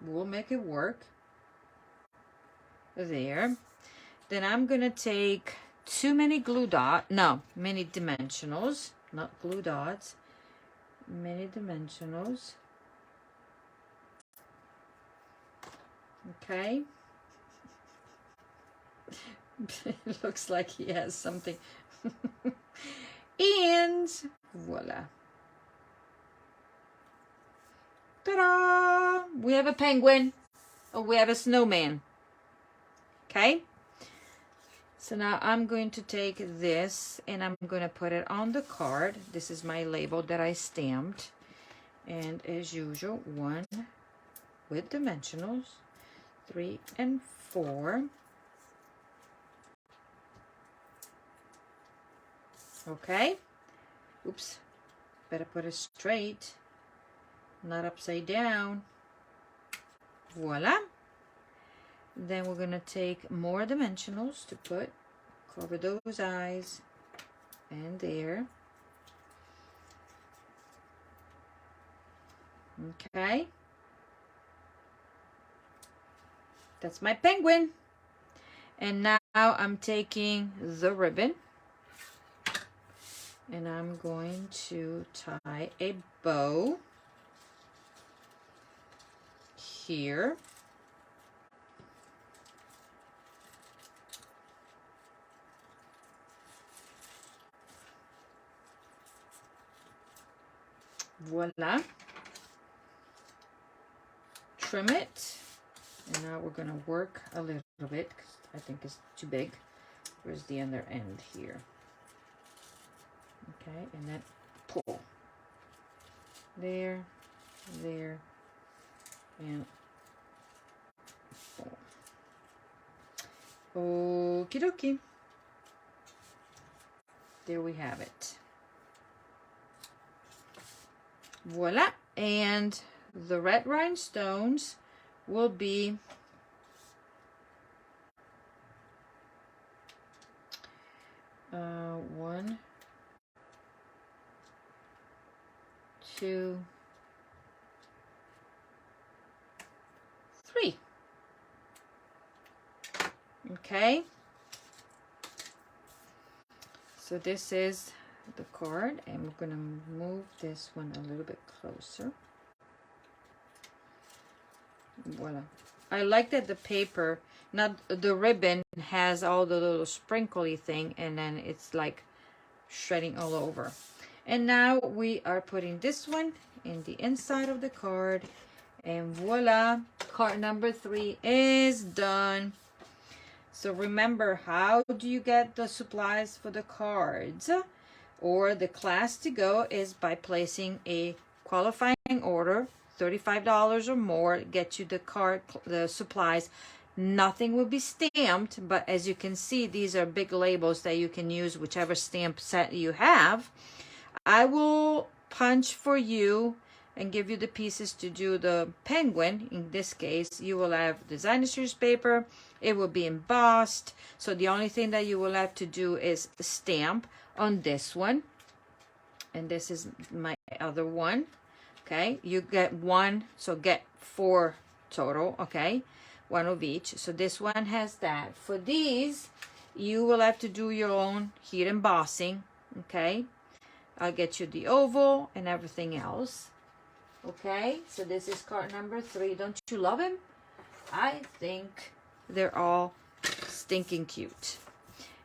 [SPEAKER 1] we'll make it work. There. Then I'm gonna take mini dimensionals, not glue dots, mini dimensionals. Okay. It looks like he has something. And voila. Ta-da! We have a penguin, or we have a snowman. Okay? So now I'm going to take this and I'm going to put it on the card. This is my label that I stamped. And as usual, 1 with dimensionals, 3 and 4. Okay? Oops. Better put it straight, not upside down. Voila. Then we're going to take more dimensionals to cover those eyes and there. Okay. That's my penguin. And now I'm taking the ribbon and I'm going to tie a bow here. Voila. Trim it. And now we're going to work a little bit because I think it's too big. Where's the other end here? Okay, and then pull. There, there, and pull. Okie dokie. There we have it. Voila. And the red rhinestones will be one, 2, 3. Okay. So this is the card, and we're going to move this one a little bit closer. Voila. I like that the paper, not the ribbon, has all the little sprinkly thing, and then it's like shredding all over. And now we are putting this one in the inside of the card, and voila, card number 3 is done. So remember, how do you get the supplies for the cards or the class to go is by placing a qualifying order. $35 or more get you the supplies. Nothing will be stamped, but as you can see, these are big labels that you can use whichever stamp set you have. I will punch for you and give you the pieces to do the penguin. In this case, you will have designer series paper. It will be embossed. So the only thing that you will have to do is stamp on this one. And this is my other one. Okay, you get 1, so get 4 total, okay? 1 of each. So this one has that. For these, you will have to do your own heat embossing, okay? I'll get you the oval and everything else. Okay, so this is card number 3. Don't you love him? I think they're all stinking cute.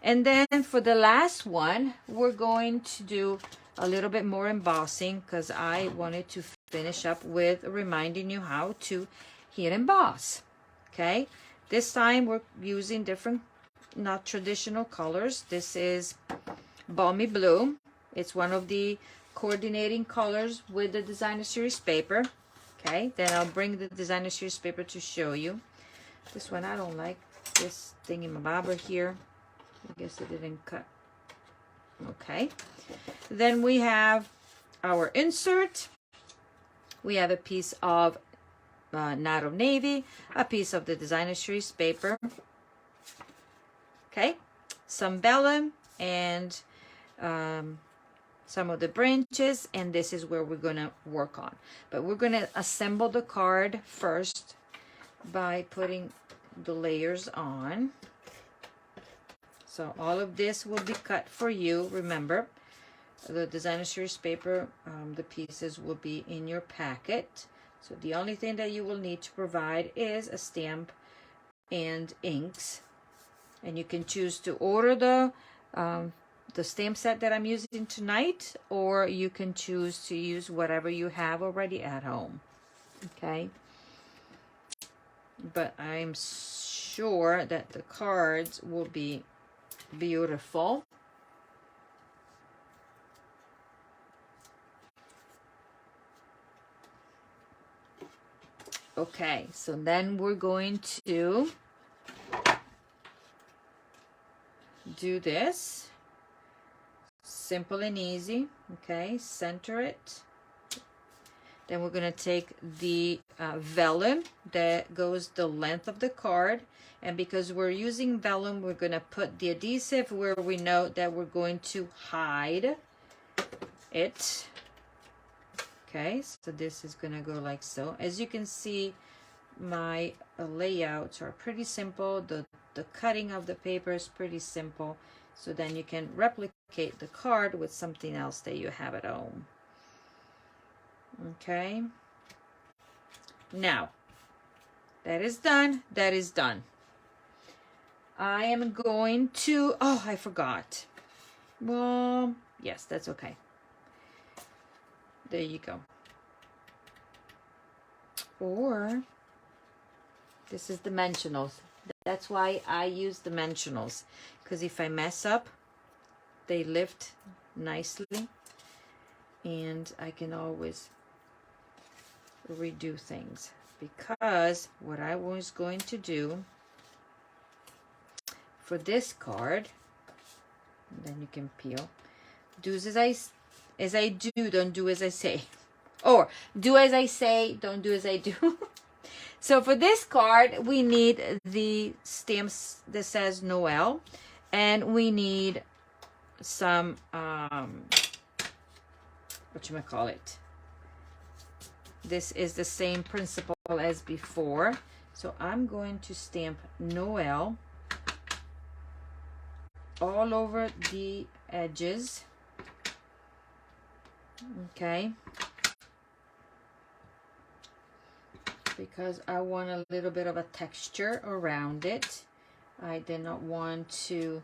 [SPEAKER 1] And then for the last one, we're going to do a little bit more embossing because I wanted to finish up with reminding you how to heat emboss. Okay, this time we're using different, not traditional colors. This is Balmy Blue. It's one of the coordinating colors with the designer series paper. Okay, then I'll bring the designer series paper to show you. This one I don't like, this thingy-mabobber here. I guess it didn't cut. Okay, then we have our insert. We have a piece of knot of navy, a piece of the designer series paper. Okay, some vellum and some of the branches, and this is where we're gonna work on. But we're gonna assemble the card first by putting the layers on. So all of this will be cut for you. Remember, the designer series paper, the pieces will be in your packet. So the only thing that you will need to provide is a stamp and inks. And you can choose to order the stamp set that I'm using tonight, or you can choose to use whatever you have already at home. Okay? But I'm sure that the cards will be beautiful. Okay, so then we're going to do this. Simple and easy. Okay, center it. Then we're going to take the vellum that goes the length of the card. And because we're using vellum, we're going to put the adhesive where we know that we're going to hide it. Okay, so this is going to go like so. As you can see, my layouts are pretty simple. The cutting of the paper is pretty simple. So then you can replicate the card with something else that you have at home. Okay. Now, that is done. That is done. I am going to, oh, I forgot. Well, yes, that's okay. There you go. Or, this is dimensionals. That's why I use dimensionals. Because if I mess up, they lift nicely. And I can always redo things. Because what I was going to do for this card, and then you can peel, do as I do, don't do as I say. Or do as I say, don't do as I do. So for this card, we need the stamps that says Noel, and we need some whatchamacallit. This is the same principle as before. So I'm going to stamp Noel all over the edges. Okay. Because I want a little bit of a texture around it. I did not want to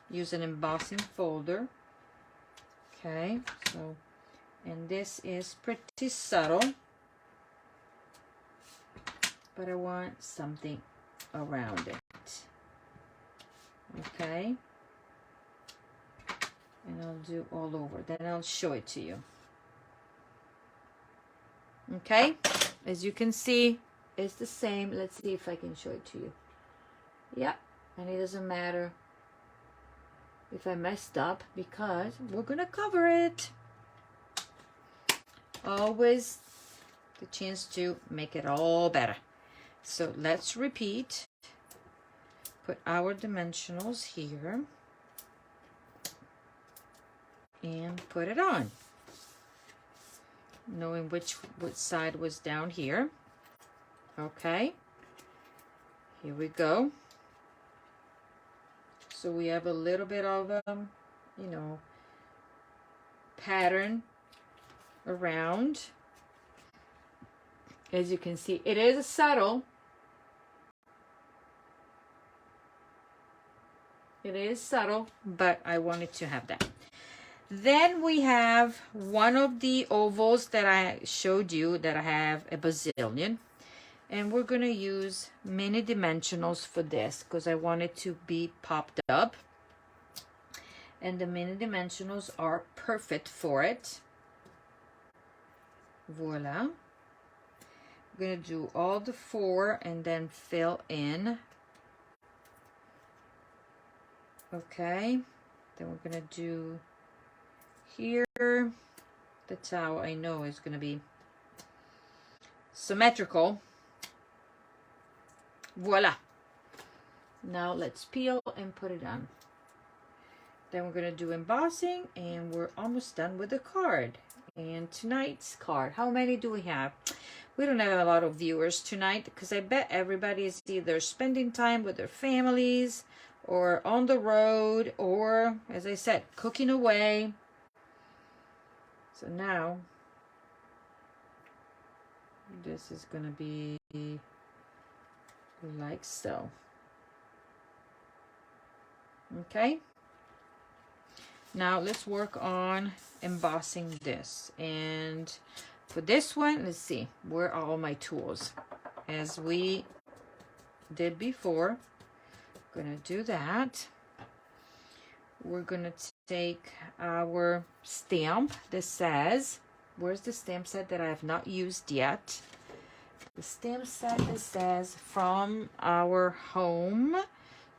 [SPEAKER 1] use an embossing folder. Okay, so, and this is pretty subtle, but I want something around it. Okay, and I'll do all over, then I'll show it to you. Okay, as you can see, it's the same. Let's see if I can show it to you. Yeah, and it doesn't matter if I messed up because we're gonna cover it. Always the chance to make it all better. So let's repeat. Put our dimensionals here and put it on. Knowing which side was down here. Okay, here we go. So we have a little bit of you know, pattern around. As you can see, it is subtle. It is subtle, but I wanted to have that. Then we have one of the ovals that I showed you that I have a bazillion. And we're going to use mini dimensionals for this because I want it to be popped up. And the mini dimensionals are perfect for it. Voila. I'm going to do all the 4 and then fill in. Okay. Then we're going to do here. That's how I know it's going to be symmetrical. Voila. Now let's peel and put it on. Then we're going to do embossing and we're almost done with the card. And tonight's card, how many do we have? We don't have a lot of viewers tonight because I bet everybody is either spending time with their families or on the road or, as I said, cooking away. So now this is going to be like so. Okay. Now let's work on embossing this. And for this one, let's see, where are all my tools? As we did before, I'm gonna do that. We're gonna take our stamp that says, where's the stamp set that I have not used yet? The stamp set that says from our home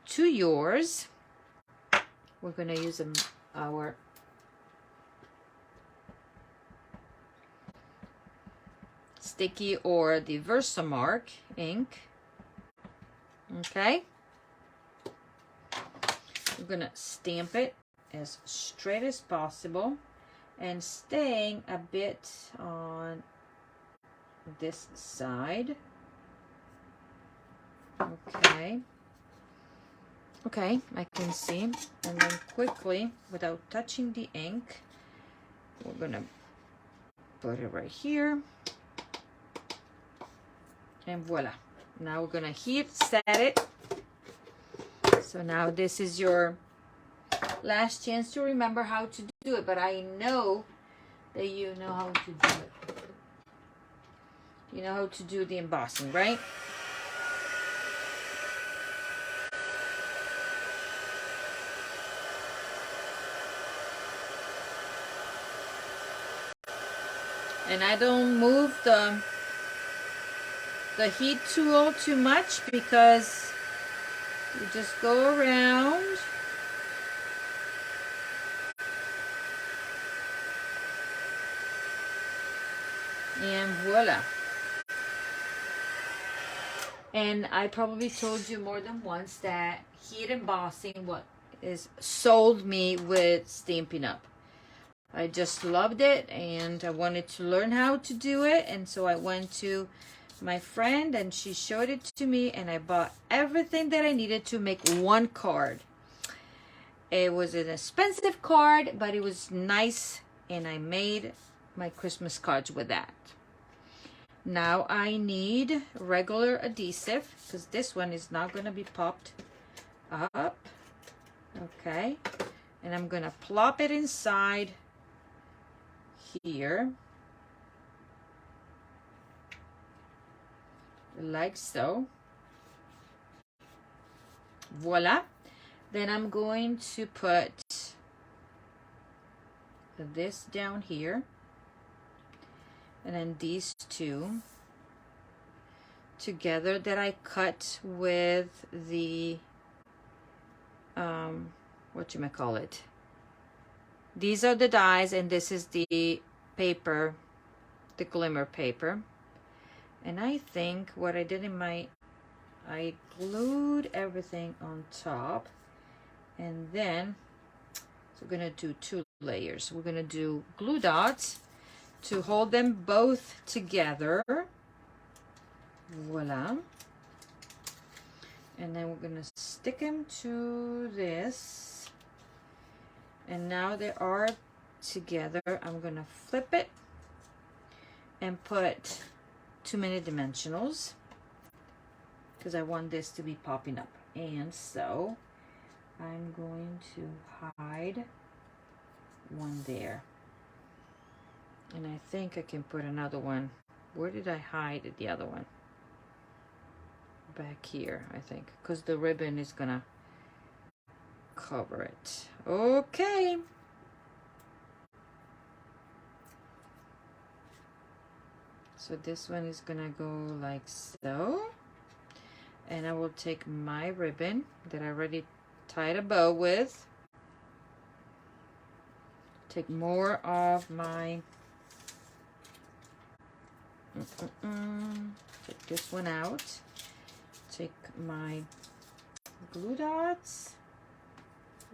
[SPEAKER 1] to yours. We're going to use our sticky or the Versamark ink. Okay. We're going to stamp it as straight as possible and staying a bit on this side. Okay. Okay, I can see. And then quickly, without touching the ink, we're gonna put it right here. And voila. Now we're gonna heat set it. So now this is your last chance to remember how to do it, but I know that you know how to do it. You know how to do the embossing, right? And I don't move the heat tool too much because you just go around. And voila. And I probably told you more than once that heat embossing what is sold me with Stampin' Up. I just loved it and I wanted to learn how to do it, and so I went to my friend and she showed it to me and I bought everything that I needed to make one card. It was an expensive card, but it was nice and I made my Christmas cards with that. Now I need regular adhesive because this one is not going to be popped up. Okay, and I'm going to plop it inside here like so. Voila. Then I'm going to put this down here and then these two together that I cut with the whatchamacallit. These are the dies and this is the paper, the glimmer paper. And I think what I did I glued everything on top, and then so we're gonna do 2 layers. We're gonna do glue dots to hold them both together. Voila. And then we're gonna stick them to this. And now they are together. I'm gonna flip it and put too many dimensionals because I want this to be popping up. And so I'm going to hide one there. And I think I can put another one. Where did I hide the other one? Back here, I think, because the ribbon is gonna cover it. Okay. So this one is gonna go like so. And I will take my ribbon that I already tied a bow with. Take more of my take this one out. Take my glue dots,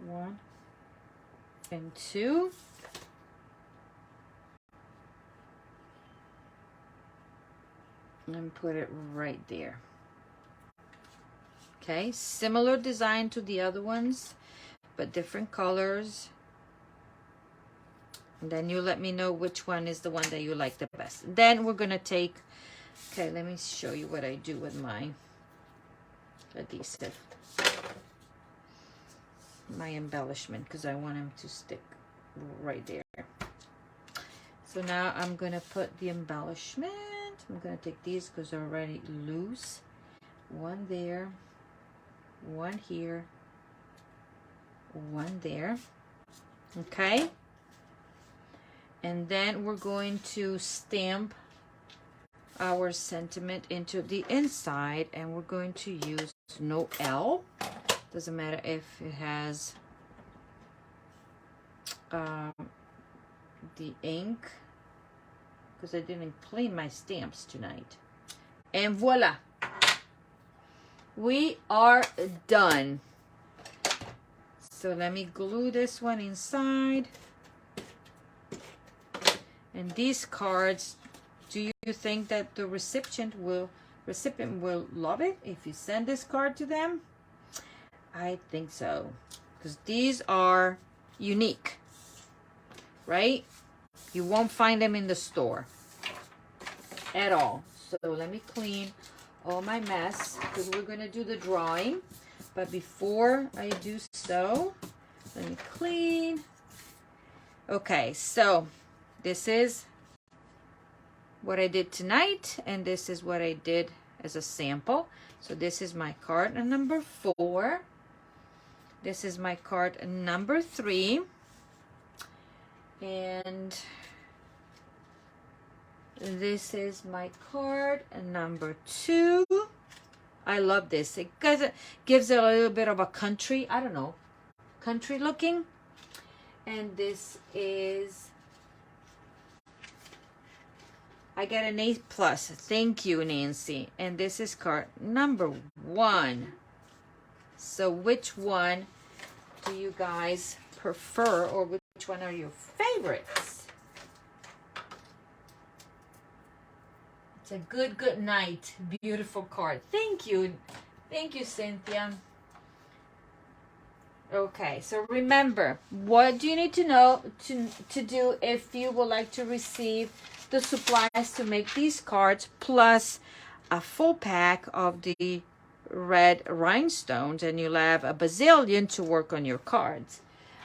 [SPEAKER 1] 1 and 2. And put it right there. Okay, similar design to the other ones, but different colors. And then you let me know which one is the one that you like the best. Then we're gonna take, okay, let me show you what I do with my adhesive. My embellishment, because I want them to stick right there. So now I'm gonna put the embellishment. I'm gonna take these because they're already loose. One there, one here, one there. Okay. And then we're going to stamp our sentiment into the inside, and we're going to use no L. Doesn't matter if it has the ink, because I didn't clean my stamps tonight. And voila, we are done. So let me glue this one inside. And these cards, do you think that the recipient will love it if you send this card to them? I think so, because these are unique, right? You won't find them in the store at all. So let me clean all my mess, because we're going to do the drawing. But before I do so, let me clean. Okay, so this is what I did tonight, and this is what I did as a sample. So this is my card number 4. This is my card number 3. And this is my card number 2. I love this. It gives it a little bit of a country, I don't know, country looking. And this is, I got an A+. Thank you, Nancy. And this is card number 1. So which one do you guys prefer, or which one are your favorites? It's a good night. Beautiful card. Thank you. Thank you, Cynthia. Okay, so remember, what do you need to know to do if you would like to receive the supplies to make these cards, plus a full pack of the red rhinestones, and you'll have a bazillion to work on your cards.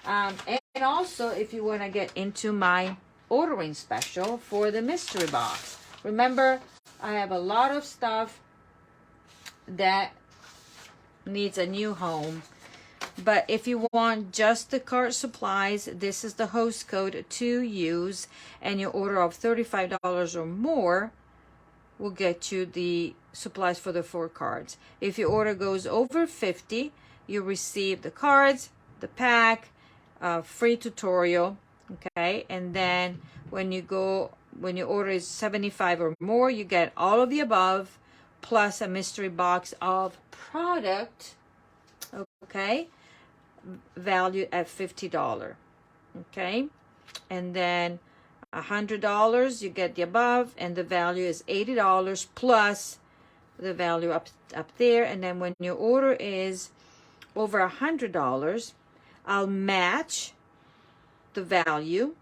[SPEAKER 1] And also, if you want to get into my ordering special for the mystery box, remember, I have a lot of stuff that needs a new home. But if you want just the card supplies, this is the host code to use, and your order of $35 or more will get you the supplies for the 4 cards. If your order goes over $50, you receive the cards, the pack, free tutorial, okay? And then when your order is $75 or more, you get all of the above, plus a mystery box of product, okay? Valued at $50, okay? And then $100, you get the above, and the value is $80 plus the value up there. And then when your order is over $100, I'll match the value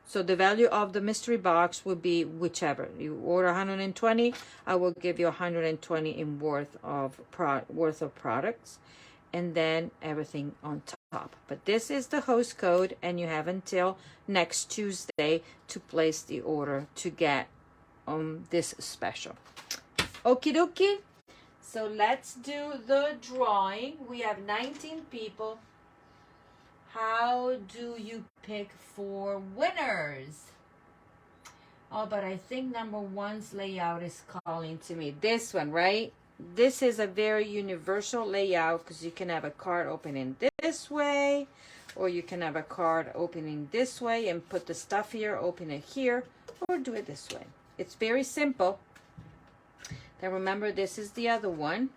[SPEAKER 1] So the value of the mystery box would be whichever. You order 120, I will give you 120 in worth of products, and then everything on top. But this is the host code, and you have until next Tuesday to place the order to get this special. Okie dokie. So let's do the drawing. We have 19 people. How do you pick 4 winners? Oh, but I think number 1's layout is calling to me. This one, right? This is a very universal layout because you can have a card opening this way, or you can have a card opening this way and put the stuff here, open it here, or do it this way. It's very simple. Then remember, this is the other one,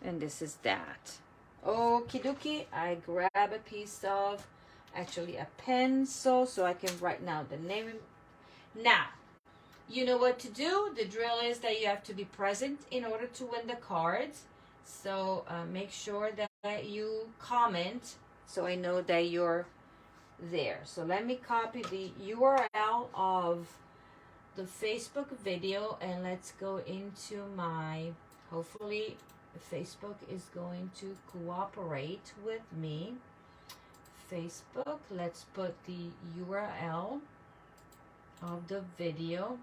[SPEAKER 1] and this is that. Okie dokie, I grab a piece of, actually a pencil, so I can write down the name. Now, you know what to do. The drill is that you have to be present in order to win the cards. So make sure that you comment so I know that you're there. So let me copy the URL of the Facebook video, and let's go into my, hopefully Facebook is going to cooperate with me. Facebook, let's put the URL of the video,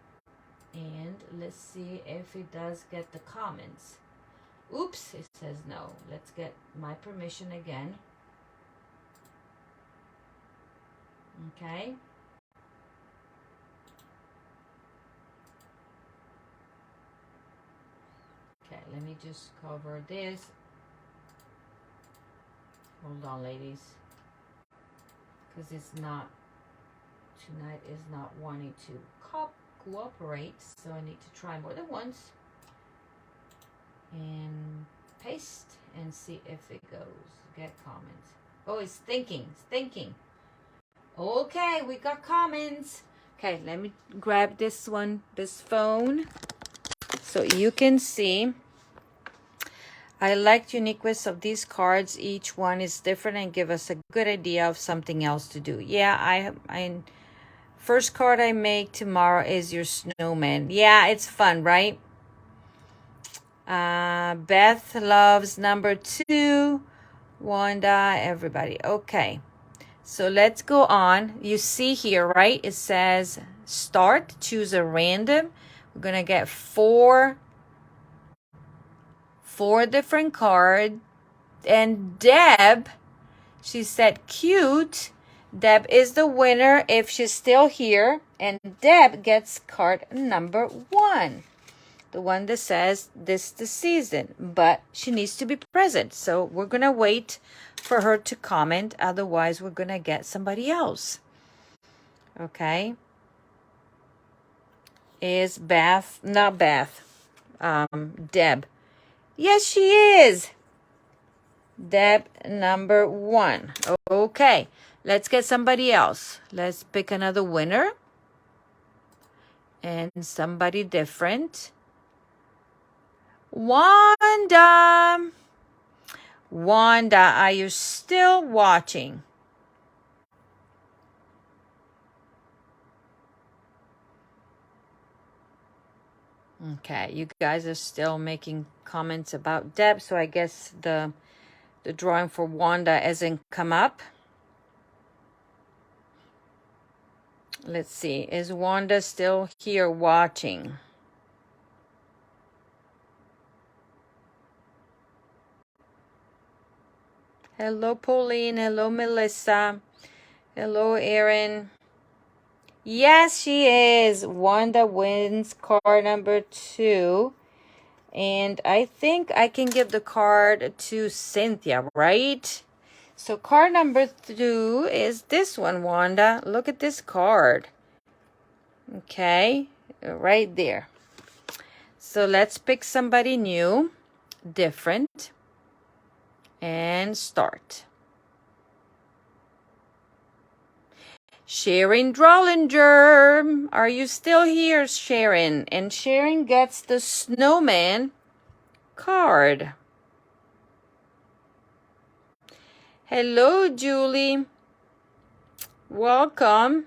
[SPEAKER 1] and let's see if it does get the comments. Oops, it says no. Let's get my permission again. Okay. Okay, let me just cover this. Hold on, ladies. Because it's not, tonight is not wanting to cooperate, so I need to try more than once. And paste and see if it goes. Get comments. Oh, it's thinking. It's thinking. Okay, we got comments. Okay, let me grab this one, this phone, so you can see. I like uniqueness of these cards. Each one is different and give us a good idea of something else to do. Yeah, I first card I make tomorrow is your snowman. Yeah, it's fun, right? Beth loves number 2. Wanda, everybody. Okay. So let's go on. You see here, right? It says start, choose a random. We're going to get four different cards. And Deb, she said cute. Deb is the winner if she's still here. And Deb gets card number 1. The one that says this is the season. But she needs to be present. So we're going to wait for her to comment. Otherwise, we're going to get somebody else. Okay. Is Beth, not Beth, Deb. Yes, she is. Deb number 1. Okay. Let's get somebody else. Let's pick another winner. And somebody different. Wanda. Wanda, are you still watching? Okay, you guys are still making comments about Deb, so I guess the drawing for Wanda hasn't come up. Let's see, is Wanda still here watching? Hello, Pauline. Hello, Melissa. Hello, Erin. Yes, she is. Wanda wins card number 2. And I think I can give the card to Cynthia, right? So card number 2 is this one, Wanda. Look at this card. Okay, right there. So let's pick somebody new, different, and start. Sharon Drollinger, are you still here, Sharon? And Sharon gets the snowman card. Hello, Julie. Welcome.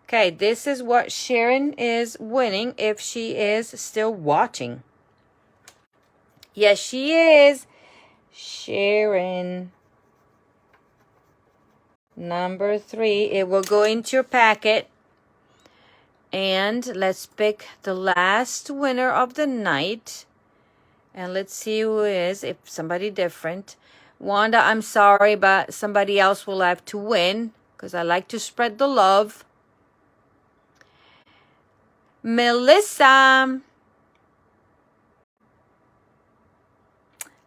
[SPEAKER 1] Okay, this is what Sharon is winning if she is still watching. Yes, she is. Sharon. Number 3. It will go into your packet. And let's pick the last winner of the night. And let's see who is, if somebody different. Wanda, I'm sorry, but somebody else will have to win because I like to spread the love. Melissa.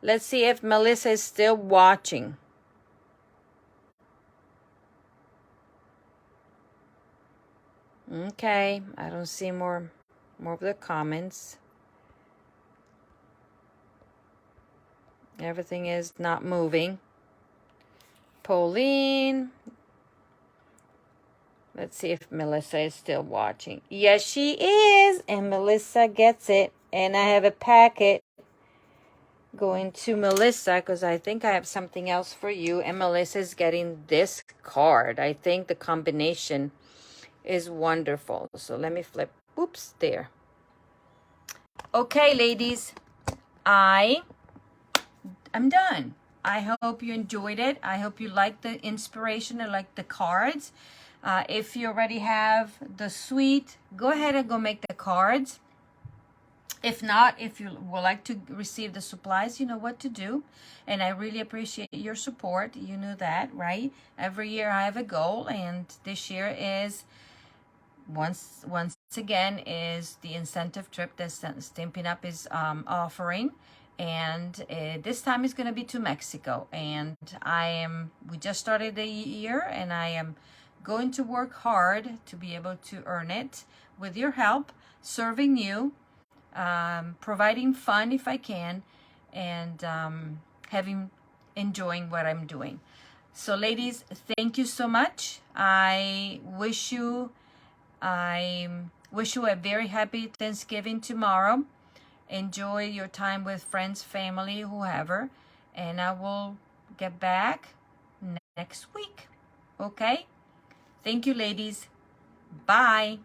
[SPEAKER 1] Let's see if Melissa is still watching. Okay, I don't see more of the comments. Everything is not moving. Pauline. Let's see if Melissa is still watching. Yes, she is. And Melissa gets it. And I have a packet going to Melissa because I think I have something else for you. And Melissa is getting this card. I think the combination is wonderful. So let me flip. Oops, there. Okay, ladies. I'm done. I hope you enjoyed it. I hope you liked the inspiration and like the cards. If you already have the suite, go ahead and go make the cards. If not, if you would like to receive the supplies, you know what to do. And I really appreciate your support. You know that, right? Every year I have a goal, and this year is once again is the incentive trip that Stampin' Up is offering. And this time is going to be to Mexico. And we just started the year, and I am going to work hard to be able to earn it with your help, serving you, providing fun if I can, and enjoying what I'm doing. So ladies, thank you so much. I wish you a very happy Thanksgiving tomorrow. Enjoy your time with friends, family, whoever, and I will get back next week. Okay? Thank you, ladies. Bye.